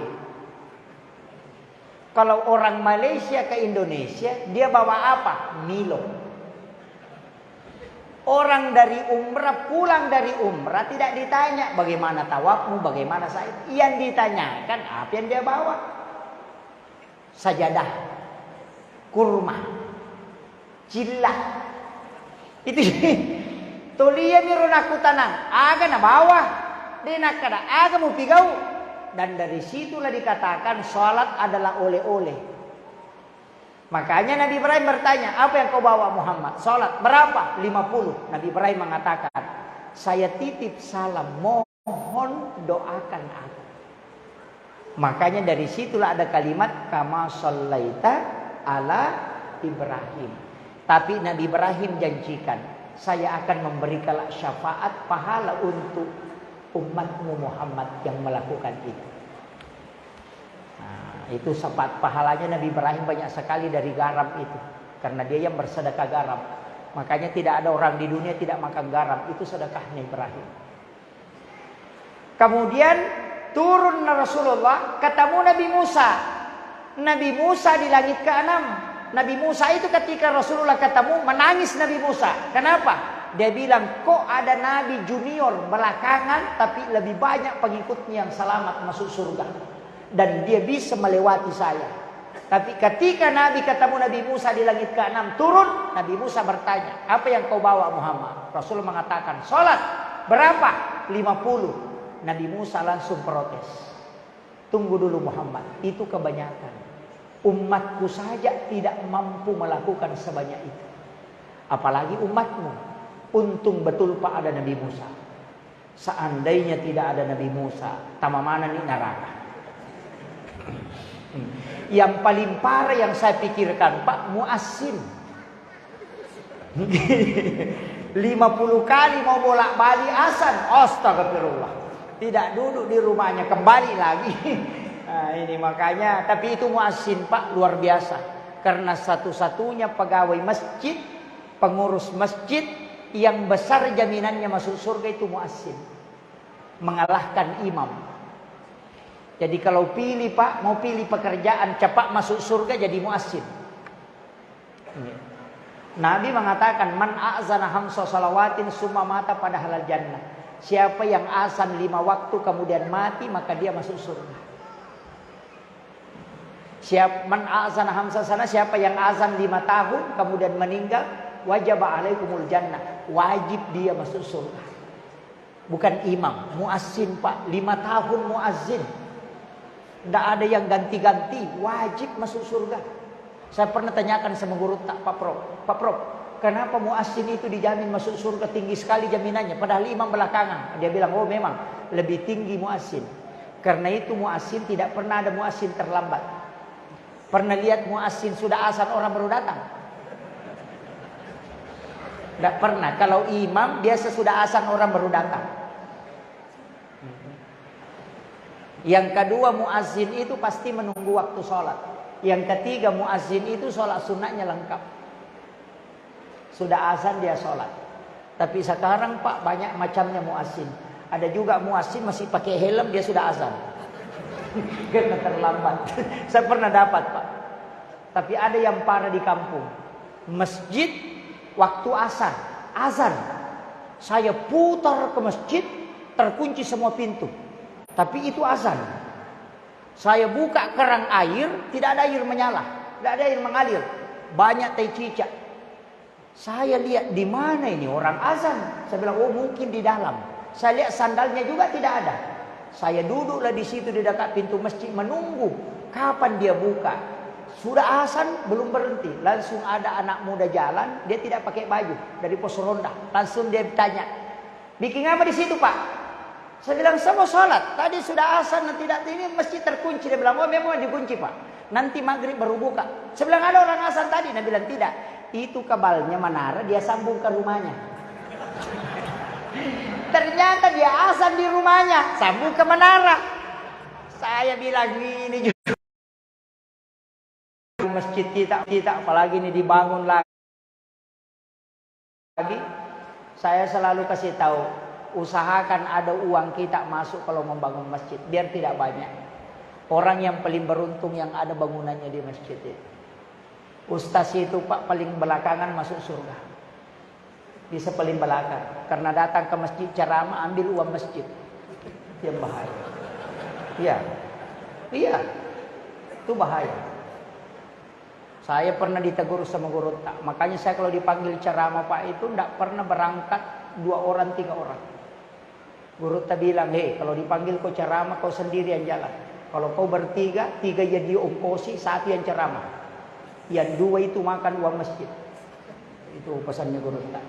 Kalau orang Malaysia ke Indonesia, dia bawa apa? Milo. Orang dari umrah pulang dari umrah tidak ditanya bagaimana tawafmu, bagaimana sa'i. Yang ditanyakan apa yang dia bawa? Sajadah, kurma, cilah. Itu tulian ni ronaku tanang. Aga na bawah, di nakada aga mu pigau. Dan dari situlah dikatakan salat adalah oleh-oleh. Makanya Nabi Ibrahim bertanya, apa yang kau bawa Muhammad? Salat. Berapa? 50. Nabi Ibrahim mengatakan, saya titip salam, mohon doakan aku. Makanya dari situlah ada kalimat kama shallaita ala Ibrahim. Tapi Nabi Ibrahim janjikan, saya akan memberikan syafaat pahala untuk umatmu Muhammad yang melakukan itu. Nah, itu sepat pahalanya Nabi Ibrahim banyak sekali dari garam itu. Karena dia yang bersedekah garam. Makanya tidak ada orang di dunia tidak makan garam. Itu sedekahnya Ibrahim. Kemudian turun Rasulullah, ketemu Nabi Musa. Nabi Musa di langit ke-6. Nabi Musa itu ketika Rasulullah ketemu menangis Nabi Musa. Kenapa? Dia bilang, kok ada Nabi junior belakangan tapi lebih banyak pengikutnya yang selamat masuk surga. Dan dia bisa melewati saya. Tapi ketika Nabi ketemu Nabi Musa di langit ke-6 turun, Nabi Musa bertanya, apa yang kau bawa Muhammad? Rasul mengatakan, sholat. Berapa? 50. Nabi Musa langsung protes. Tunggu dulu Muhammad, itu kebanyakan. Umatku saja tidak mampu melakukan sebanyak itu. Apalagi umatmu. Untung betul Pak ada Nabi Musa. Seandainya tidak ada Nabi Musa, tamamana nih neraka. Yang paling parah yang saya pikirkan Pak Muazzin. 50 kali mau bolak-balik azan. Astagfirullah. Tidak duduk di rumahnya, kembali lagi. Nah, ini makanya, tapi itu muazzin Pak luar biasa. Karena satu-satunya pegawai masjid, pengurus masjid yang besar jaminannya masuk surga itu muazzin. Mengalahkan imam. Jadi kalau pilih Pak, mau pilih pekerjaan cepat masuk surga jadi muazzin. Nabi mengatakan man a'zana hamsa salawatin summa mata pada halal jannah. Siapa yang azan 5 waktu kemudian mati maka dia masuk surga. Man a'zana hamsa sana, siapa yang azan 5 tahun kemudian meninggal wajib alaikumul jannah, wajib dia masuk surga. Bukan imam, muazzin Pak, 5 tahun muazzin. Tidak ada yang ganti-ganti, wajib masuk surga. Saya pernah tanyakan sama guru tak Pak Prof, kenapa muazzin itu dijamin masuk surga, tinggi sekali jaminannya, padahal imam belakangan. Dia bilang, oh memang lebih tinggi muazzin. Karena itu muazzin tidak pernah ada muazzin terlambat. Pernah lihat muazzin sudah azan orang baru datang? Tidak pernah. Kalau imam biasa sudah azan orang baru datang. Yang kedua muazzin itu pasti menunggu waktu sholat. Yang ketiga muazzin itu sholat sunnahnya lengkap. Sudah azan dia sholat. Tapi sekarang Pak banyak macamnya muazzin. Ada juga muazzin masih pakai helm dia sudah azan. Karena terlambat. Saya pernah dapat Pak. Tapi ada yang parah di kampung. Masjid waktu azan. Saya putar ke masjid, terkunci semua pintu. Tapi itu azan. Saya buka keran air, tidak ada air menyala, tidak ada air mengalir. Banyak teh cicak. Saya lihat di mana ini orang azan. Saya bilang, oh mungkin di dalam. Saya lihat sandalnya juga tidak ada. Saya duduklah di situ di dekat pintu masjid menunggu kapan dia buka. Sudah azan belum berhenti. Langsung ada anak muda jalan, dia tidak pakai baju dari pos ronda. Langsung dia tanya, bikin apa di situ Pak? Saya bilang sama sholat. Tadi sudah azan dan tidak, ini masjid terkunci. Dia bilang, oh memang dikunci Pak. Nanti maghrib baru buka. Saya bilang ada orang azan tadi. Dia bilang tidak. Itu kabalnya menara dia sambung ke rumahnya. Ternyata dia azan di rumahnya, sambung ke menara. Saya bilang ini juga masjid kita apalagi ini dibangun lagi. Saya selalu kasih tahu, usahakan ada uang kita masuk kalau membangun masjid, biar tidak banyak. Orang yang paling beruntung yang ada bangunannya di masjid itu. Ustaz itu Pak paling belakangan masuk surga. Bisa paling belakang. Karena datang ke masjid ceramah ambil uang masjid. Yang bahaya. Iya. Itu bahaya. Saya pernah ditegur sama guru tak. Makanya saya kalau dipanggil ceramah Pak itu tidak pernah berangkat 2 orang 3 orang. Guru tak bilang, hei kalau dipanggil kau ceramah kau sendirian jalan. Kalau kau bertiga, 3 jadi ongkosi, 1 yang ceramah. Yang 2 itu makan uang masjid. Itu pesannya guru tak.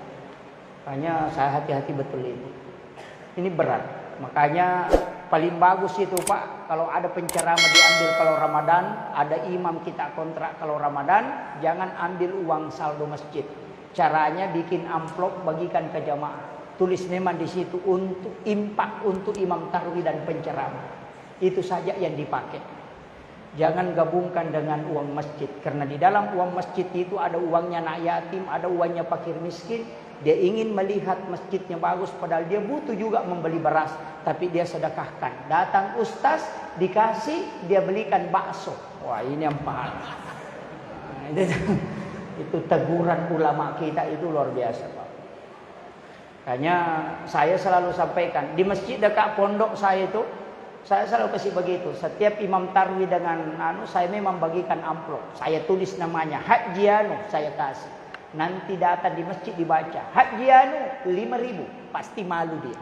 Makanya saya hati-hati betul ini. Ini berat. Makanya paling bagus itu Pak, kalau ada penceramah diambil kalau Ramadan, ada imam kita kontrak kalau Ramadan, jangan ambil uang saldo masjid. Caranya bikin amplop bagikan ke jamaah. Tulis memang di situ untuk impak untuk imam tarwi dan penceramah. Itu saja yang dipakai. Jangan gabungkan dengan uang masjid. Karena di dalam uang masjid itu ada uangnya anak yatim, ada uangnya fakir miskin. Dia ingin melihat masjidnya bagus, padahal dia butuh juga membeli beras. Tapi dia sedekahkan. Datang ustaz, dikasih, dia belikan bakso. Wah, ini yang pahala. Itu teguran ulama kita itu luar biasa, Pak. Makanya saya selalu sampaikan di masjid dekat pondok saya itu, saya selalu kasih begitu. Setiap imam tarwi dengan saya memang bagikan amplop. Saya tulis namanya Haji Anu, saya kasih. Nanti datang di masjid dibaca Haji Anu 5.000, pasti malu dia.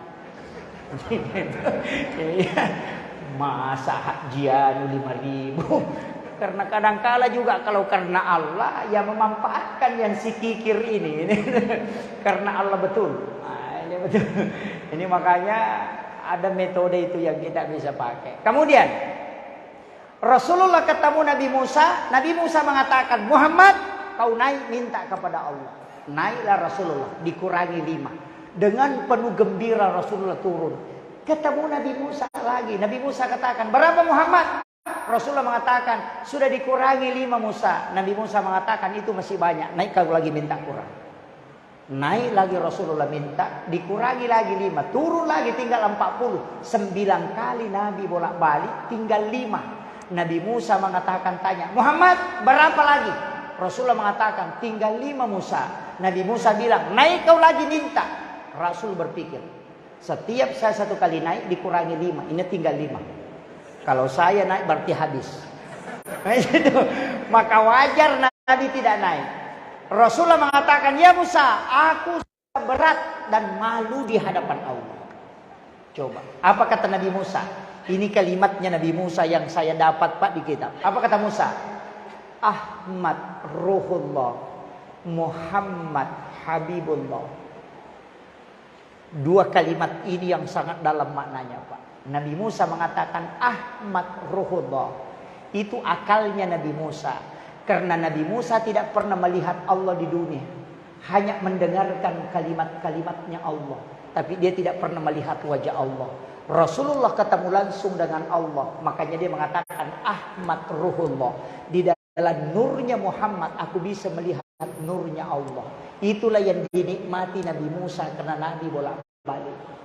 Masa Haji Anu 5.000? Karena kadangkala juga kalau karena Allah yang memanfaatkan yang si kikir ini. Karena Allah betul. Nah, ini betul. Ini makanya ada metode itu yang kita bisa pakai. Kemudian Rasulullah ketemu Nabi Musa. Nabi Musa mengatakan, Muhammad, kau naik minta kepada Allah. Naiklah Rasulullah, dikurangi 5. Dengan penuh gembira Rasulullah turun. Ketemu Nabi Musa lagi. Nabi Musa katakan, berapa Muhammad? Rasulullah mengatakan, sudah dikurangi 5 Musa. Nabi Musa mengatakan, itu masih banyak. Naik kau lagi minta kurang. Naik lagi Rasulullah minta, dikurangi lagi 5. Turun lagi tinggal 40. 9 kali Nabi bolak-balik, tinggal 5. Nabi Musa mengatakan, tanya, Muhammad, berapa lagi? Rasulullah mengatakan, tinggal 5 Musa. Nabi Musa bilang, naik kau lagi minta. Rasul berpikir, setiap saya 1 kali naik dikurangi 5. Ini tinggal 5. Kalau saya naik berarti habis. Maka wajar Nabi tidak naik. Rasulullah mengatakan, ya Musa, aku berat dan malu di hadapan Allah. Coba, apa kata Nabi Musa? Ini kalimatnya Nabi Musa yang saya dapat Pak di kitab. Apa kata Musa? Ahmad Ruhullah, Muhammad Habibullah. 2 kalimat ini yang sangat dalam maknanya Pak. Nabi Musa mengatakan Ahmad Ruhullah. Itu akalnya Nabi Musa. Karena Nabi Musa tidak pernah melihat Allah di dunia. Hanya mendengarkan kalimat-kalimatnya Allah. Tapi dia tidak pernah melihat wajah Allah. Rasulullah ketemu langsung dengan Allah. Makanya dia mengatakan Ahmad Ruhullah. Di dalam nurnya Muhammad aku bisa melihat nurnya Allah. Itulah yang dinikmati Nabi Musa karena Nabi bolak-balik.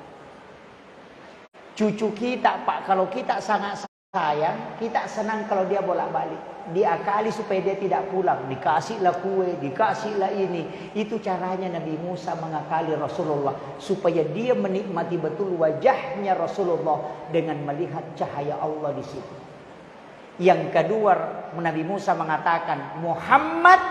Cucu kita Pak, kalau kita sangat sayang, kita senang kalau dia bolak-balik. Diakali supaya dia tidak pulang. Dikasihlah kue, dikasihlah ini. Itu caranya Nabi Musa mengakali Rasulullah. Supaya dia menikmati betul wajahnya Rasulullah dengan melihat cahaya Allah di situ. Yang kedua, Nabi Musa mengatakan, Muhammad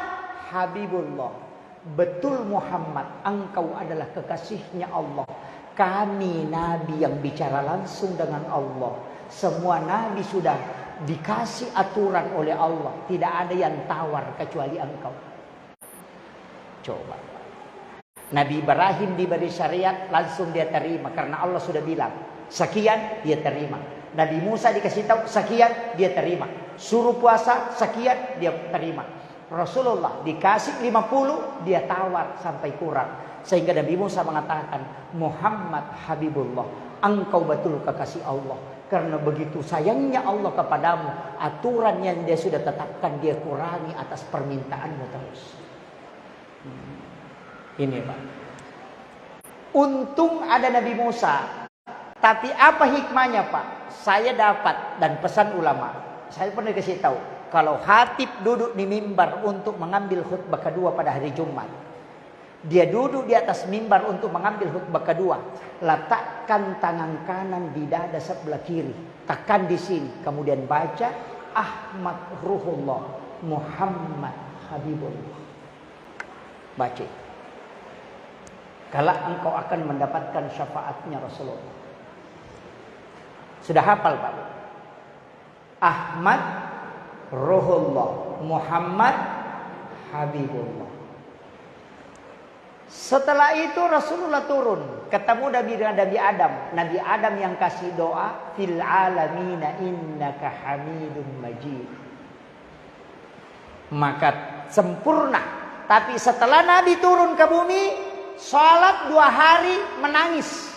Habibullah. Betul Muhammad, engkau adalah kekasihnya Allah. Kami Nabi yang bicara langsung dengan Allah. Semua Nabi sudah dikasih aturan oleh Allah. Tidak ada yang tawar kecuali engkau. Coba. Nabi Ibrahim diberi syariat, langsung dia terima. Karena Allah sudah bilang, sekian dia terima. Nabi Musa dikasih tahu, sekian dia terima. Suruh puasa, sekian dia terima. Rasulullah dikasih 50, dia tawar sampai kurang. Sehingga Nabi Musa mengatakan, Muhammad Habibullah, engkau betul kekasih Allah. Karena begitu sayangnya Allah kepadamu, aturan yang dia sudah tetapkan dia kurangi atas permintaanmu terus. Ini Pak. Untung ada Nabi Musa. Tapi apa hikmahnya Pak? Saya dapat dan pesan ulama. Saya pernah kasih tahu. Kalau khatib duduk di mimbar untuk mengambil khutbah kedua pada hari Jumat. Dia duduk di atas mimbar untuk mengambil khutbah kedua. Letakkan tangan kanan di dada sebelah kiri. Tekan di sini. Kemudian baca Ahmad Ruhullah, Muhammad Habibullah. Baca. Kalau engkau akan mendapatkan syafaatnya Rasulullah. Sudah hafal Pak? Ahmad Ruhullah, Muhammad Habibullah. Setelah itu Rasulullah turun, ketemu Nabi Adam. Nabi Adam yang kasih doa, fil alamina innaka hamidun majid. Maka sempurna. Tapi setelah Nabi turun ke bumi, sholat 2 hari menangis.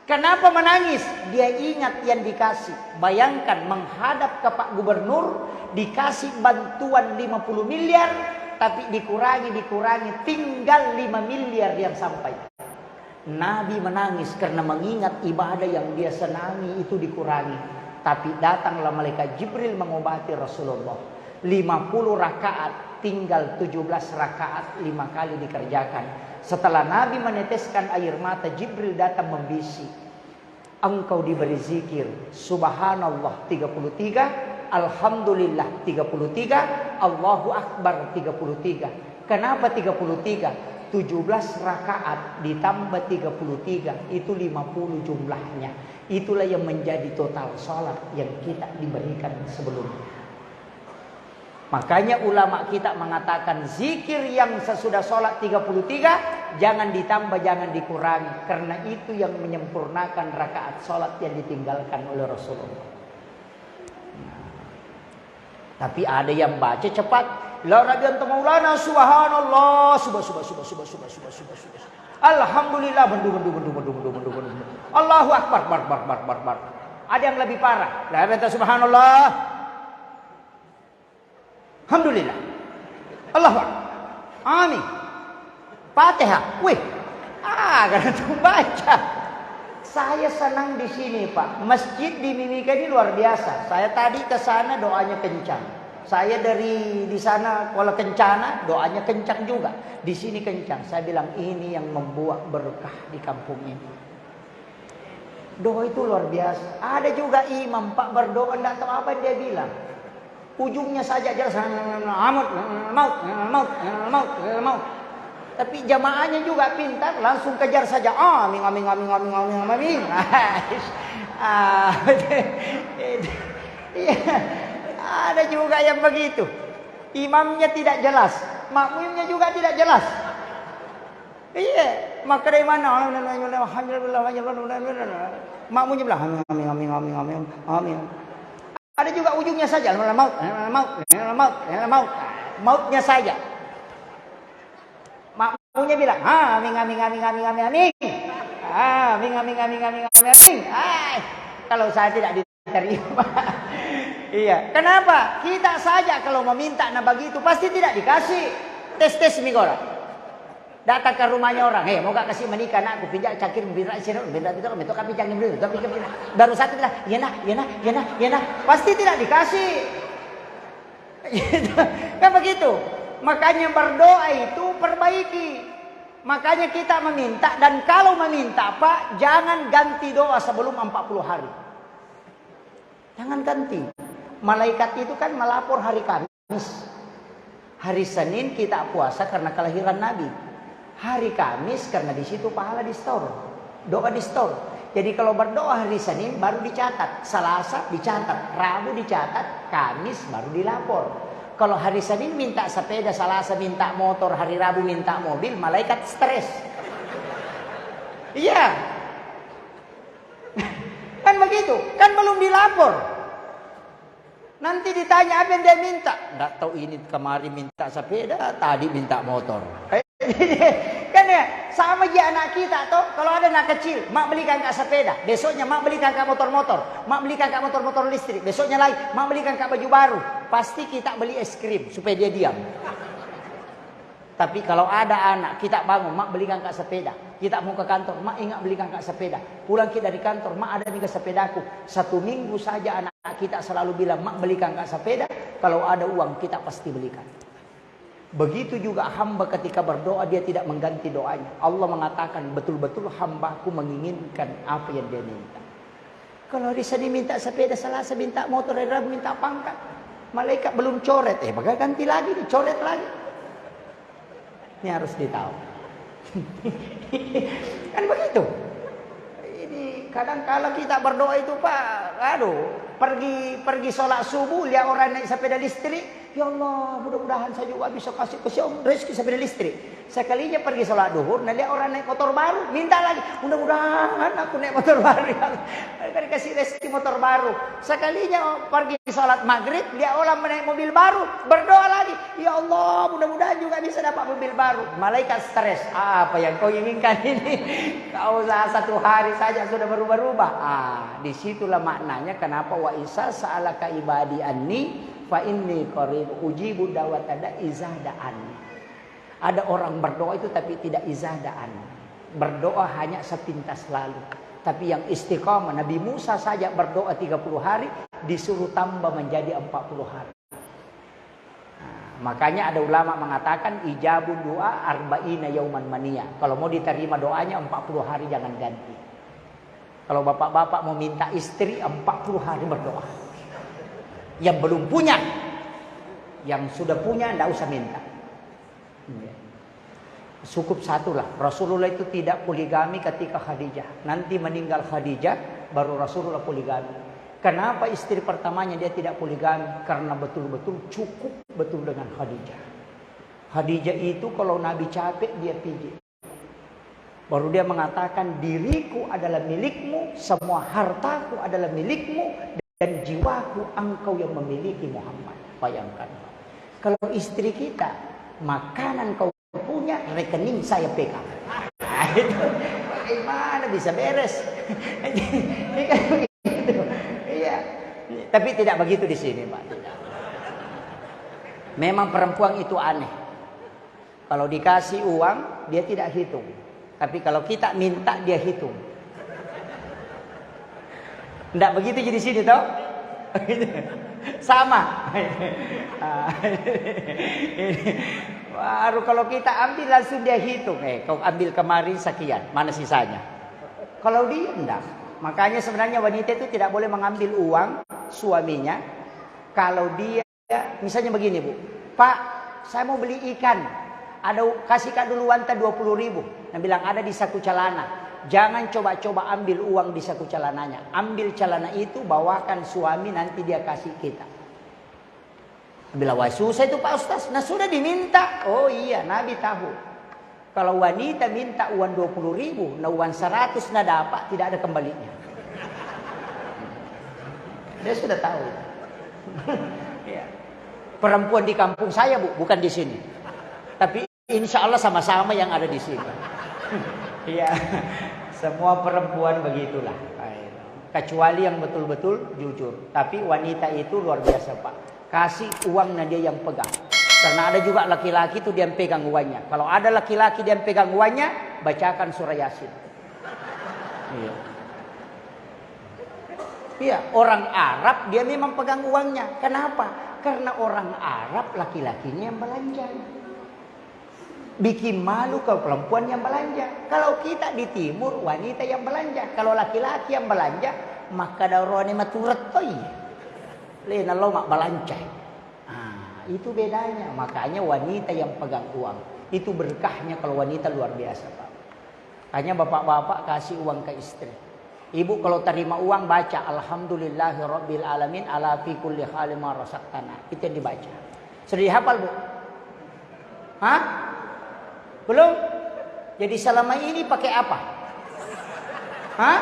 Kenapa menangis? Dia ingat yang dikasih. Bayangkan menghadap ke Pak Gubernur, dikasih bantuan 50 miliar, tapi dikurangi, tinggal 5 miliar yang sampai. Nabi menangis karena mengingat ibadah yang dia senangi itu dikurangi. Tapi datanglah malaikat Jibril mengobati Rasulullah. 50 rakaat tinggal 17 rakaat, 5 kali dikerjakan. Setelah Nabi meneteskan air mata, Jibril datang membisik. Engkau diberi zikir Subhanallah 33, Alhamdulillah 33, Allahu Akbar 33. Kenapa 33? 17 rakaat ditambah 33 itu 50 jumlahnya. Itulah yang menjadi total sholat yang kita diberikan sebelumnya. Makanya ulama kita mengatakan zikir yang sesudah sholat 33 jangan ditambah, jangan dikurangi, karena itu yang menyempurnakan rakaat sholat yang ditinggalkan oleh Rasulullah. Tapi ada yang baca cepat. La radiyallahu maulana subhanallah subhanallah. Alhamdulillah bendu. Allahu akbar bar. Ada yang lebih parah. La radiyallahu subhanallah. Alhamdulillah. Allahu akbar. Amin. Fatihah. Wih. Karena itu baca. Saya senang di sini, Pak. Masjid di Mimika ini luar biasa. Saya tadi ke sana doanya kencang. Saya dari di sana kalau kencana doanya kencang juga. Di sini kencang. Saya bilang ini yang membuat berkah di kampung ini. Doa itu luar biasa. Ada juga imam Pak berdoa enggak tahu apa yang dia bilang. Ujungnya saja jelas maut. Tapi jamaahnya juga pintar, langsung kejar saja. Amin. Ada juga yang begitu. Imamnya tidak jelas, makmumnya juga tidak jelas. Iya, maka dari mana? Makmumnya bilang amin. Ada juga ujungnya saja mautnya saja. Makmumnya bilang amin. Kalau saya tidak diterima. Iya, kenapa? Kita saja kalau meminta nah begitu pasti tidak dikasih. Tes migora. Datang ke rumahnya orang, mau gak kasih menikah anakku, pijak cakir binra itu kami jangan beli, tapi baru satu bilang, ya nah, pasti tidak dikasih. Kan begitu. Makanya berdoa itu perbaiki. Makanya kita meminta, dan kalau meminta Pak, jangan ganti doa sebelum 40 hari. Jangan ganti. Malaikat itu kan melapor hari Kamis. Hari Senin kita puasa karena kelahiran Nabi. Hari Kamis karena di situ pahala di store. Doa di store. Jadi kalau berdoa hari Senin baru dicatat, Selasa dicatat, Rabu dicatat, Kamis baru dilapor. Kalau hari Senin minta sepeda, Selasa minta motor, hari Rabu minta mobil, malaikat stres. Iya. Kan begitu, kan belum dilapor. Nanti ditanya apa yang dia minta. Nggak tahu, ini kemarin minta sepeda, tadi minta motor. Kan ya, sama aja anak kita toh. Kalau ada anak kecil, mak belikan kak sepeda, besoknya mak belikan kak motor-motor, mak belikan kak motor-motor listrik, besoknya lagi mak belikan kak baju baru. Pasti kita beli es krim supaya dia diam. Tapi kalau ada anak, kita bangun, mak belikan kak sepeda. Kita mau ke kantor, mak ingat belikan kak sepeda. Pulang kita dari kantor, mak ada nih ke sepedaku. 1 minggu saja anak kita selalu bilang, mak belikan kak sepeda. Kalau ada uang, kita pasti belikan. Begitu juga hamba ketika berdoa, dia tidak mengganti doanya. Allah mengatakan, betul-betul hambaku menginginkan apa yang dia minta. Kalau hari Senin minta sepeda, Selasa minta motor, hari Rabu minta pangkat. Malaikat belum coret, maka ganti lagi, dicoret lagi. Ini harus ditahu. Kan begitu. Ini kadang kala kita berdoa itu Pak, pergi sholat subuh, lihat orang naik sepeda listrik, ya Allah, mudah-mudahan saya juga bisa kasih rezeki sepeda listrik. Sekalinya pergi sholat duhur, nah lihat orang naik motor baru, minta lagi, mudah-mudahan aku naik motor baru. Kan kasih rezeki motor baru. Sekalinya pergi sholat maghrib, lihat orang naik mobil baru, berdoa lagi, ya Allah, mudah-mudahan juga bisa dapat mobil baru. Malaikat stres, apa yang kau inginkan ini? Kau satu hari saja sudah berubah-ubah. Disitulah maknanya kenapa wa isa sa'alaka ibadi anni fa inni qarib ujibu da'watad iza da'an. Ada orang berdoa itu tapi tidak izadaan. Berdoa hanya sepintas lalu. Tapi yang istiqamah, Nabi Musa saja berdoa 30 hari, disuruh tambah menjadi 40 hari. Makanya ada ulama mengatakan ijabun doa arba'ina yauman mania. Kalau mau diterima doanya 40 hari jangan ganti. Kalau bapak-bapak mau minta istri 40 hari berdoa. Yang belum punya, yang sudah punya tidak usah minta. Cukup satu lah. Rasulullah itu tidak poligami ketika Khadijah. Nanti meninggal Khadijah baru Rasulullah poligami. Kenapa istri pertamanya dia tidak poligami? Karena betul-betul cukup betul dengan Khadijah. Khadijah itu kalau Nabi capek dia pijit. Baru dia mengatakan diriku adalah milikmu, semua hartaku adalah milikmu, dan jiwaku engkau yang memiliki Muhammad. Bayangkan. Kalau istri kita, makanan kau punya, rekening saya pegang. Itu bagaimana bisa beres? Iya. Tapi tidak begitu di sini, Pak. Memang perempuan itu aneh. Kalau dikasih uang, dia tidak hitung. Tapi kalau kita minta, dia hitung. Tidak begitu jadi sini, toh? Sama. Baru kalau kita ambil langsung dia hitung. Kau ambil kemarin sekian, mana sisanya? Kalau dia enggak. Makanya sebenarnya wanita itu tidak boleh mengambil uang suaminya. Kalau dia, misalnya begini Bu. Pak, saya mau beli ikan. Kasih kak dulu wanta 20.000. Nah bilang ada di saku celana. Jangan coba-coba ambil uang di saku celananya. Ambil celana itu, bawakan suami, nanti dia kasih kita. Bila wah susah itu Pak Ustaz. Nah sudah diminta. Oh iya, Nabi tahu. Kalau wanita minta uang 20.000, nah uang 100 nah dapat, tidak ada kembalinya. Dia sudah tahu. Ya. Perempuan di kampung saya Bu, bukan di sini. Tapi insya Allah sama-sama yang ada di sini. Iya. Semua perempuan begitulah. Kecuali yang betul-betul jujur. Tapi wanita itu luar biasa Pak. Kasih uangnya dia yang pegang. Karena ada juga laki-laki itu dia yang pegang uangnya. Kalau ada laki-laki dia yang pegang uangnya, bacakan surah Yasin. Iya. Iya, orang Arab dia memang pegang uangnya. Kenapa? Karena orang Arab laki-lakinya yang belanja. Bikin malu kalau perempuan yang belanja. Kalau kita di timur, wanita yang belanja. Kalau laki-laki yang belanja, maka daurani maturat toy. Lena lo mak belanja. Itu bedanya. Makanya wanita yang pegang uang. Itu berkahnya kalau wanita luar biasa, Pak. Hanya bapak-bapak kasih uang ke istri. Ibu kalau terima uang baca alhamdulillahirabbil alamin ala fi kulli halin ma razaqtana. Itu yang dibaca. Sudah dihafal, Bu? Hah? Belum? Jadi selama ini pakai apa? Hah?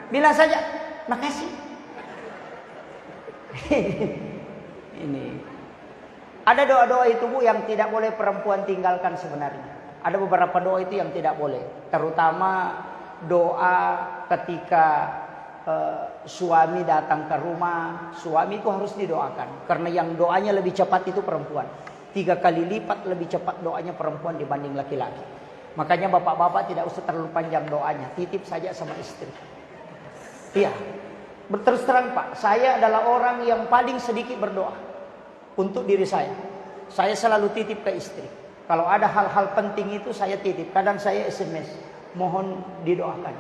Bilang saja, makasih. Ini. Ada doa-doa itu Bu yang tidak boleh perempuan tinggalkan sebenarnya. Ada beberapa doa itu yang tidak boleh. Terutama doa ketika suami datang ke rumah. Suami itu harus didoakan. Karena yang doanya lebih cepat itu perempuan. 3 kali lipat lebih cepat doanya perempuan dibanding laki-laki. Makanya bapak-bapak tidak usah terlalu panjang doanya. Titip saja sama istri. Iya. Terus terang Pak, saya adalah orang yang paling sedikit berdoa untuk diri saya. Saya selalu titip ke istri. Kalau ada hal-hal penting itu saya titip. Kadang saya SMS, mohon didoakan.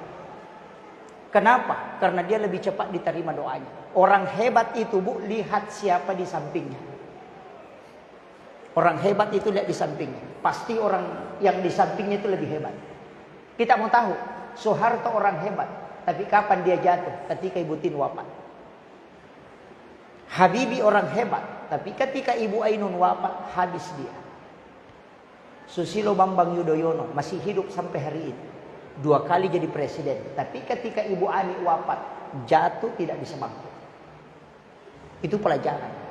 Kenapa? Karena dia lebih cepat diterima doanya. Orang hebat itu Bu, lihat siapa di sampingnya. Orang hebat itu lihat di sampingnya. Pasti orang yang di sampingnya itu lebih hebat. Kita mau tahu, Soeharto orang hebat. Tapi kapan dia jatuh? Ketika Ibu Tin wafat. Habibie orang hebat. Tapi ketika Ibu Ainun wafat, habis dia. Susilo Bambang Yudhoyono masih hidup sampai hari ini. 2 kali jadi presiden. Tapi ketika Ibu Ani wafat, jatuh tidak bisa bangkit. Itu pelajaran.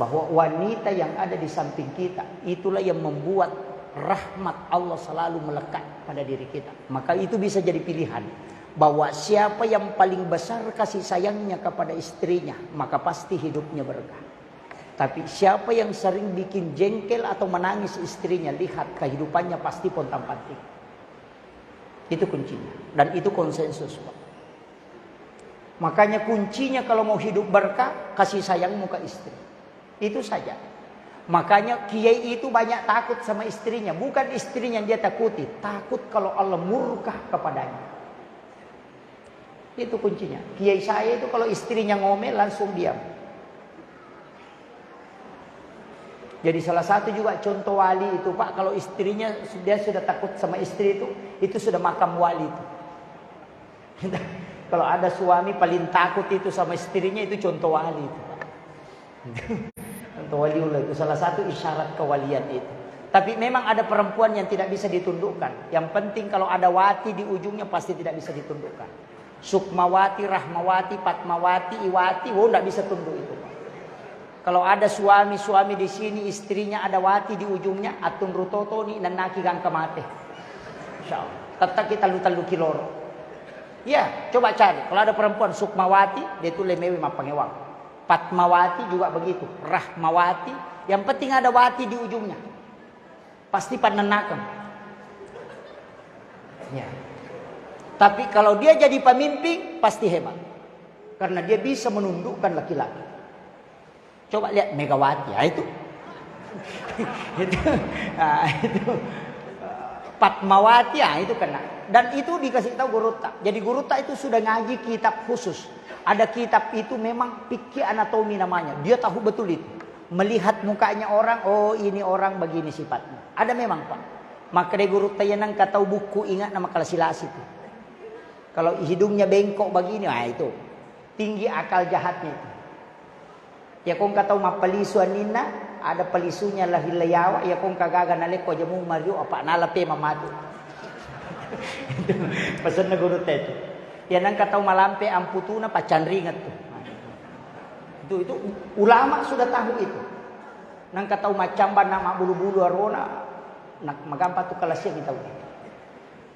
Bahwa wanita yang ada di samping kita, itulah yang membuat rahmat Allah selalu melekat pada diri kita. Maka itu bisa jadi pilihan. Bahwa siapa yang paling besar kasih sayangnya kepada istrinya, maka pasti hidupnya berkah. Tapi siapa yang sering bikin jengkel atau menangis istrinya, lihat kehidupannya pasti pontang-panting. Itu kuncinya. Dan itu konsensus, Pak. Makanya kuncinya kalau mau hidup berkah, kasih sayangmu ke istri. Itu saja. Makanya kiai itu banyak takut sama istrinya. Bukan istrinya yang dia takuti, takut kalau Allah murka kepadanya. Itu kuncinya. Kiai saya itu kalau istrinya ngomel langsung diam. Jadi salah satu juga contoh wali itu, Pak, kalau istrinya dia sudah takut sama istri itu sudah makam wali itu. Kalau ada suami paling takut itu sama istrinya, itu contoh wali itu, Pak. Contoh waliullah itu salah satu isyarat kewalian itu. Tapi memang ada perempuan yang tidak bisa ditundukkan. Yang penting kalau ada wati di ujungnya pasti tidak bisa ditundukkan. Sukmawati, Rahmawati, Patmawati, Iwati, tidak bisa tunduk itu. Kalau ada suami di sini, istrinya ada wati di ujungnya, atun rutoto ni nanaki gang kamate. Insyaallah. Tetap kita lu kiloro. Ya, coba cari. Kalau ada perempuan Sukmawati, dia itu lemewi mapangewang. Patmawati juga begitu. Rahmawati, yang penting ada wati di ujungnya. Pasti panenakam. Ya. Tapi kalau dia jadi pemimpin, pasti hebat. Karena dia bisa menundukkan laki-laki. Coba lihat Megawati, itu. itu. Patmawati, itu kena. Dan itu dikasih tahu Guruta. Jadi Guruta itu sudah ngaji kitab khusus. Ada kitab itu memang fikih anatomi namanya. Dia tahu betul itu. Melihat mukanya orang, oh ini orang begini sifatnya. Ada memang, Pak. Maka dari Guruta yang kata buku ingat nama Kalasilas itu. Kalau hidungnya bengkok begini, itu tinggi akal jahatnya itu. Ya kong kata mapalisu anina, ada palisunya lahilayawa, ya kong kagaga naleko jamu mariu apa nalape mamatu. Pesan na guru itu. Ya nang kata malampe amputuna pacan ringat tuh. Itu ulama sudah tahu itu. Nang kata macamba nama bulu-bulu arona, nak magampa tu kalasya kita tahu.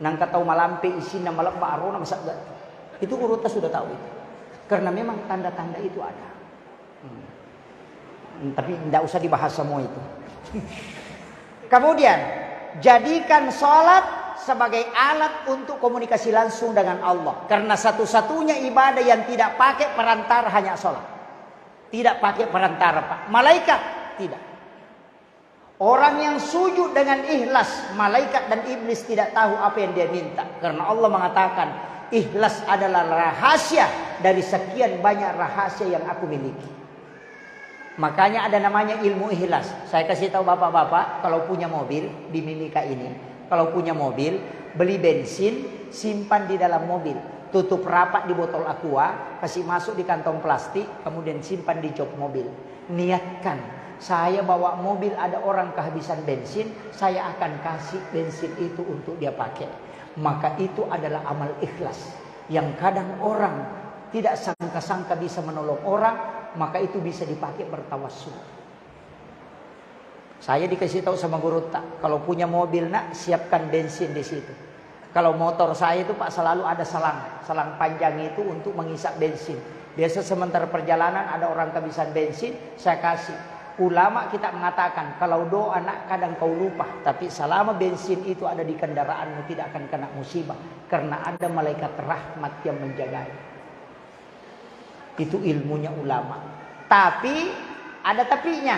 Nang kata malampe isina malakba arona masak. Itu Guruta sudah tahu itu. Karena memang tanda-tanda itu ada. Tapi tidak usah dibahas semua itu. Kemudian jadikan sholat sebagai alat untuk komunikasi langsung dengan Allah. Karena satu-satunya ibadah yang tidak pakai perantara hanya sholat. Tidak pakai perantara, Pak. Malaikat tidak. Orang yang sujud dengan ikhlas, malaikat dan iblis tidak tahu apa yang dia minta. Karena Allah mengatakan, ikhlas adalah rahasia dari sekian banyak rahasia yang aku miliki. Makanya ada namanya ilmu ikhlas. Saya kasih tahu bapak-bapak, kalau punya mobil di Mimika ini, kalau punya mobil, beli bensin, simpan di dalam mobil, tutup rapat di botol aqua, kasih masuk di kantong plastik, kemudian simpan di jok mobil. Niatkan, saya bawa mobil ada orang kehabisan bensin, saya akan kasih bensin itu untuk dia pakai. Maka itu adalah amal ikhlas yang kadang orang tidak sangka-sangka bisa menolong orang, maka itu bisa dipakai bertawassul. Saya dikasih tahu sama Guruta, kalau punya mobil nak siapkan bensin di situ. Kalau motor saya itu Pak selalu ada selang panjang itu untuk mengisap bensin. Biasa sementara perjalanan ada orang kehabisan bensin, saya kasih. Ulama kita mengatakan kalau doa nak kadang kau lupa, tapi selama bensin itu ada di kendaraanmu tidak akan kena musibah, karena ada malaikat rahmat yang menjaga. Itu ilmunya ulama. Tapi ada tapinya.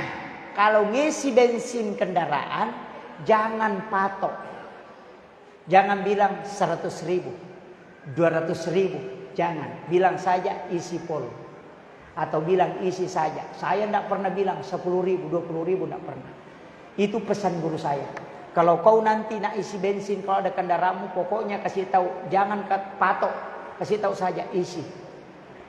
Kalau ngisi bensin kendaraan, jangan patok. Jangan bilang 100.000, 200.000. Jangan. Bilang saja isi pol. Atau bilang isi saja. Saya tidak pernah bilang 10.000, 20.000, tidak pernah. Itu pesan guru saya. Kalau kau nanti nak isi bensin, kalau ada kendaraanmu, pokoknya kasih tahu. Jangan patok. Kasih tahu saja isi.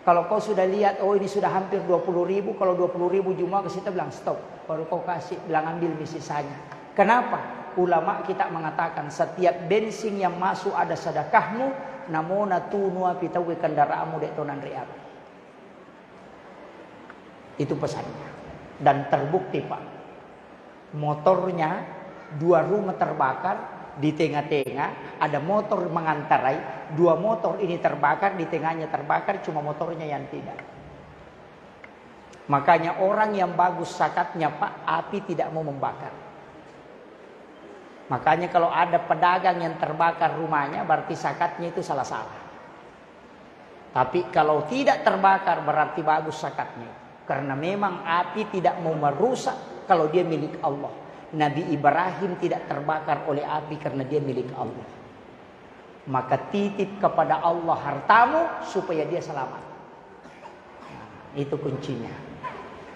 Kalau kau sudah lihat, oh ini sudah hampir 20.000. Kalau 20.000 jumlah, kasih tahu bilang stop. Baru kau kasih, bilang ambil sisanya. Kenapa? Ulama kita mengatakan setiap bensin yang masuk ada sedekahmu, namona tunua pitawi kendaraanmu dek tonan riap. Itu pesannya. Dan terbukti Pak, motornya 2 rumah terbakar, di tengah-tengah ada motor mengantarai, 2 motor ini terbakar, di tengahnya terbakar, cuma motornya yang tidak. Makanya orang yang bagus zakatnya Pak, api tidak mau membakar. Makanya kalau ada pedagang yang terbakar rumahnya, berarti zakatnya itu salah-salah. Tapi kalau tidak terbakar berarti bagus zakatnya. Karena memang api tidak mau merusak kalau dia milik Allah. Nabi Ibrahim tidak terbakar oleh api karena dia milik Allah. Maka titip kepada Allah hartamu supaya dia selamat. Nah, itu kuncinya.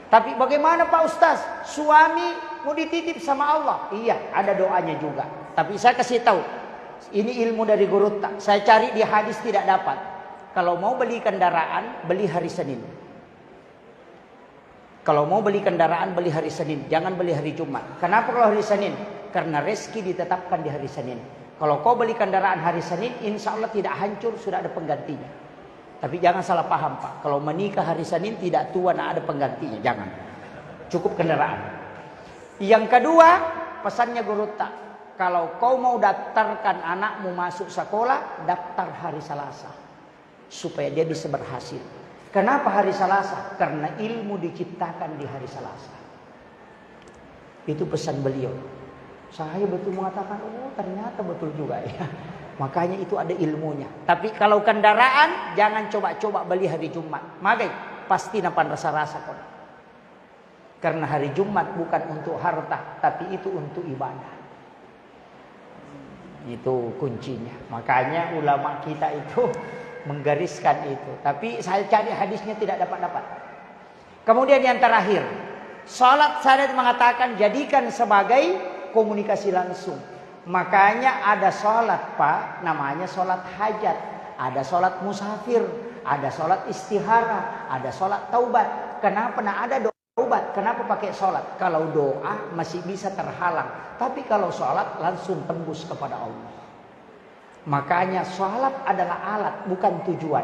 Tapi bagaimana Pak Ustaz? Suami mau dititip sama Allah. Iya, ada doanya juga. Tapi saya kasih tahu, ini ilmu dari Guru Tak. Saya cari di hadis tidak dapat. Kalau mau beli kendaraan, beli hari Senin. Kalau mau beli kendaraan, beli hari Senin. Jangan beli hari Jumat. Kenapa kalau hari Senin? Karena rezeki ditetapkan di hari Senin. Kalau kau beli kendaraan hari Senin, insya Allah tidak hancur, sudah ada penggantinya. Tapi jangan salah paham Pak. Kalau menikah hari Senin tidak tua, nah ada penggantinya. Jangan. Cukup kendaraan. Yang kedua, pesannya Guru Tak. Kalau kau mau daftarkan anakmu masuk sekolah, daftar hari Selasa. Supaya dia bisa berhasil. Kenapa hari Selasa? Karena ilmu diciptakan di hari Selasa. Itu pesan beliau. Saya betul mengatakan, oh ternyata betul juga ya. Makanya itu ada ilmunya. Tapi kalau kendaraan, jangan coba-coba beli hari Jumat. Makanya pasti napan rasa-rasa kok. Karena hari Jumat bukan untuk harta, tapi itu untuk ibadah. Itu kuncinya. Makanya ulama kita itu menggariskan itu. Tapi saya cari hadisnya tidak dapat. Kemudian yang terakhir, salat syariat mengatakan jadikan sebagai komunikasi langsung. Makanya ada sholat Pak, namanya sholat hajat. Ada sholat musafir, ada sholat istihara, ada sholat taubat. Kenapa ada doa taubat? Kenapa pakai sholat? Kalau doa masih bisa terhalang. Tapi kalau sholat langsung tembus kepada Allah. Makanya sholat adalah alat, bukan tujuan.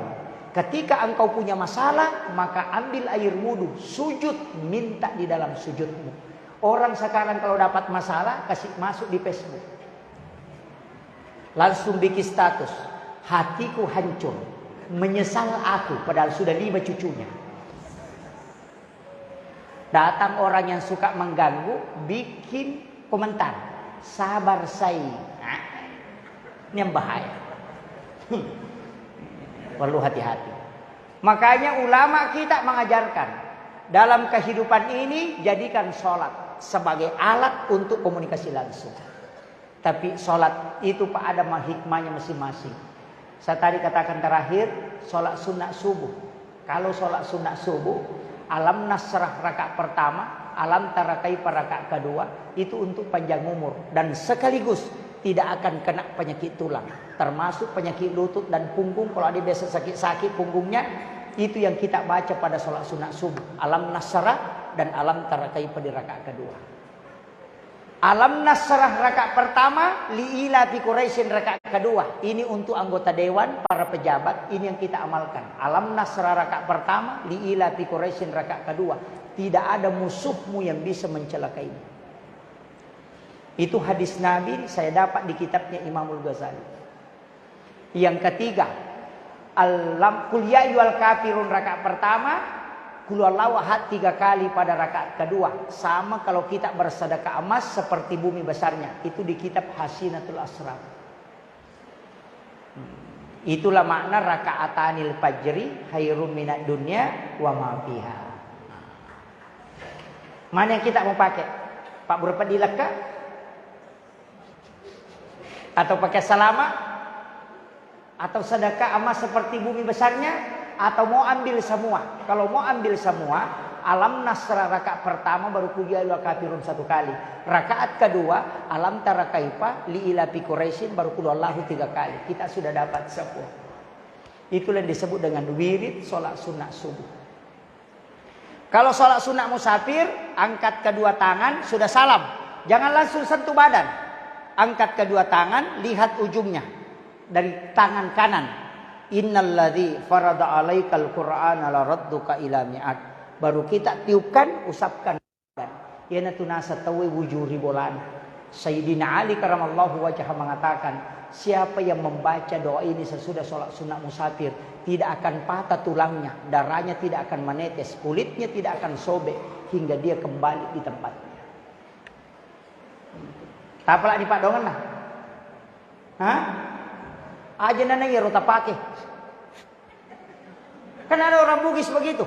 Ketika engkau punya masalah, maka ambil air wudhu, sujud, minta di dalam sujudmu. Orang sekarang kalau dapat masalah, kasih masuk di Facebook. Langsung bikin status, hatiku hancur, menyesal aku, padahal sudah 5 cucunya. Datang orang yang suka mengganggu, bikin komentar, sabar say. Nah, ini yang bahaya. Perlu hati-hati. Makanya ulama kita mengajarkan, dalam kehidupan ini jadikan sholat sebagai alat untuk komunikasi langsung. Tapi sholat itu Pak ada hikmahnya masing-masing. Saya tadi katakan terakhir, sholat sunat subuh. Kalau sholat sunat subuh, alam nasrah rakaat pertama, alam tarakai rakaat kedua, itu untuk panjang umur. Dan sekaligus tidak akan kena penyakit tulang. Termasuk penyakit lutut dan punggung. Kalau ada biasa sakit-sakit punggungnya, itu yang kita baca pada sholat sunat subuh. Alam nasrah dan alam tarakai pada rakaat kedua. Alam nasrah rakaat pertama, liila fi Quraisyin rakaat kedua. Ini untuk anggota dewan, para pejabat, ini yang kita amalkan. Alam nasrah rakaat pertama, liila fi Quraisyin rakaat kedua. Tidak ada musuhmu yang bisa mencelakaimu. Itu hadis Nabi saya dapat di kitabnya Imamul Ghazali. Yang ketiga, qul ya ayyuhal kafirun rakaat pertama, qul huwallahu ahad 3 kali pada rakaat kedua. Sama kalau kita bersedekah emas seperti bumi besarnya. Itu di kitab Hasinatul Asrar. Itulah makna rakaatanil fajri khairum minad dunya wa ma fiha. Mana yang kita mau pakai? Pak berapa dileka? Atau pakai salama? Atau sedekah emas seperti bumi besarnya? Atau mau ambil semua? Kalau mau ambil semua, alam nasrah rakaat pertama baru kuliah kafirun 1 kali. Rakaat kedua, alam tara kaifa liila fi Quraisyin baru kulullahu 3 kali. Kita sudah dapat 10. Itulah yang disebut dengan wirid sholat sunat subuh. Kalau sholat sunat musafir, angkat kedua tangan, sudah salam. Jangan langsung sentuh badan. Angkat kedua tangan, lihat ujungnya dari tangan kanan. Innalladzi farada 'alaikal qur'ana laradduka ila mi'ad. Baru kita tiupkan, usapkan badan. Yana tunasa tawi wujuri bolan. Sayyidina Ali karamallahu wajhah mengatakan, siapa yang membaca doa ini sesudah sholat sunat musafir, tidak akan patah tulangnya, darahnya tidak akan menetes, kulitnya tidak akan sobek hingga dia kembali di tempatnya. Tapalak di Pak Dongan lah. Hah? Aja nana ya rota pakai. Kan ada orang Bugis begitu.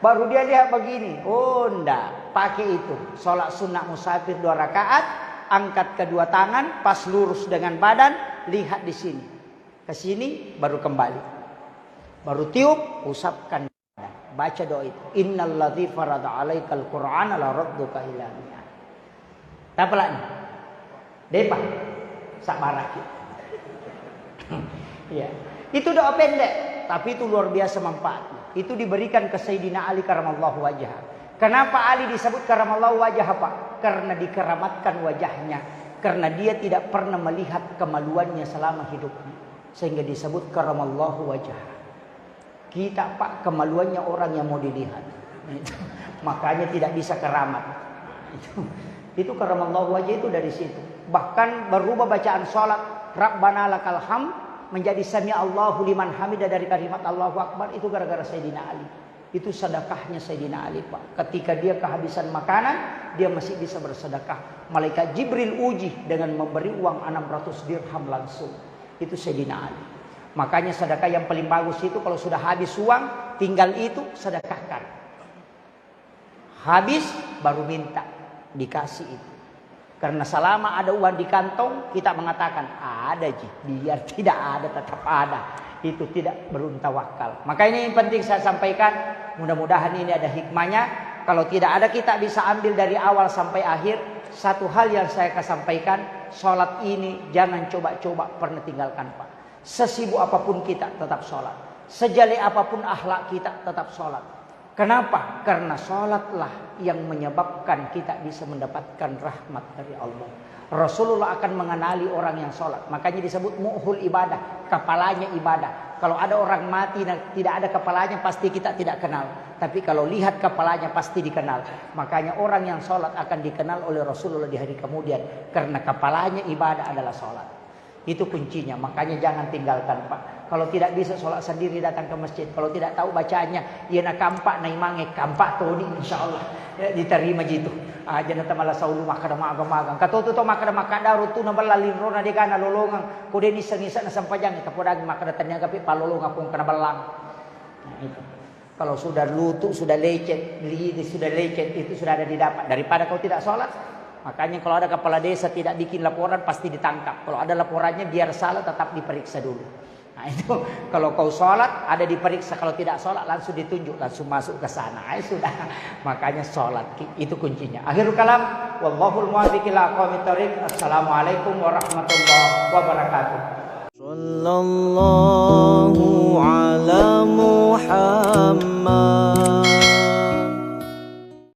Baru dia lihat begini. Oh enggak, pakai itu. Sholat sunat musafir 2 rakaat, angkat kedua tangan, pas lurus dengan badan, lihat di sini. Ke sini baru kembali. Baru tiup, usapkan badan. Baca doa itu. Innalladzi farada 'alaikal qur'ana laradduka ila mi'ad. Tapalak ni. Depa sak baraki. Ya. Itu doa pendek, tapi itu luar biasa manfaatnya. Itu diberikan ke Sayyidina Ali karamallahu wajhah. Kenapa Ali disebut karamallahu wajhah, Pak? Karena dikeramatkan wajahnya. Karena dia tidak pernah melihat kemaluannya selama hidupnya. Sehingga disebut karamallahu wajhah. Kita, Pak, kemaluannya orang yang mau dilihat. Makanya tidak bisa keramat. Itu karamallahu wajhah itu dari situ. Bahkan berubah bacaan salat Rabbana lakal hamd menjadi sami Allahu liman hamidah dari kalimat Allahu Akbar, itu gara-gara Sayyidina Ali. Itu sedekahnya Sayyidina Ali, Pak. Ketika dia kehabisan makanan, dia masih bisa bersedekah. Malaikat Jibril uji dengan memberi uang 600 dirham langsung. Itu Sayyidina Ali. Makanya sedekah yang paling bagus itu kalau sudah habis uang, tinggal itu sedekahkan. Habis baru minta, dikasih itu. Karena selama ada uang di kantong, kita mengatakan ada ji, biar tidak ada tetap ada. Itu tidak beruntawakal. Maka ini yang penting saya sampaikan. Mudah-mudahan ini ada hikmahnya. Kalau tidak ada, kita bisa ambil dari awal sampai akhir. Satu hal yang saya akan sampaikan, sholat ini jangan coba-coba pernah tinggalkan, Pak. Sesibuk apapun kita tetap sholat. Sejelek apapun akhlak kita tetap sholat. Kenapa? Karena sholatlah yang menyebabkan kita bisa mendapatkan rahmat dari Allah. Rasulullah akan mengenali orang yang sholat. Makanya disebut mu'hul ibadah, kepalanya ibadah. Kalau ada orang mati dan tidak ada kepalanya, pasti kita tidak kenal. Tapi kalau lihat kepalanya, pasti dikenal. Makanya orang yang sholat akan dikenal oleh Rasulullah di hari kemudian. Karena kepalanya ibadah adalah sholat. Itu kuncinya. Makanya jangan tinggalkan, Pak. Kalau tidak bisa sholat sendiri, datang ke masjid. Kalau tidak tahu bacaannya, ia nak kampak naik mange kampak tu ni insyaallah ya, diterima gitu. Aja na tamala saulu makada magang. Katoto to makada makada rutu na balalin ro na di kana lolongan. Kude ni sanisa na sampajang kita podagi makada tanya kapi palolongan kung kana balang. Nah, itu. Kalau sudah lutut, sudah lecet, lidi sudah lecet, itu sudah ada didapat. Daripada kau tidak sholat. Makanya kalau ada kepala desa tidak bikin laporan, pasti ditangkap. Kalau ada laporannya, biar salah tetap diperiksa dulu. Nah itu kalau kau sholat ada diperiksa, kalau tidak sholat langsung ditunjuk, langsung masuk ke sana. Sudah. Makanya sholat itu kuncinya. Akhirul kalam, wallahul muwaffiq ila aqwamit thoriq. Assalamualaikum warahmatullahi wabarakatuh. Sallallahu ala Muhammad.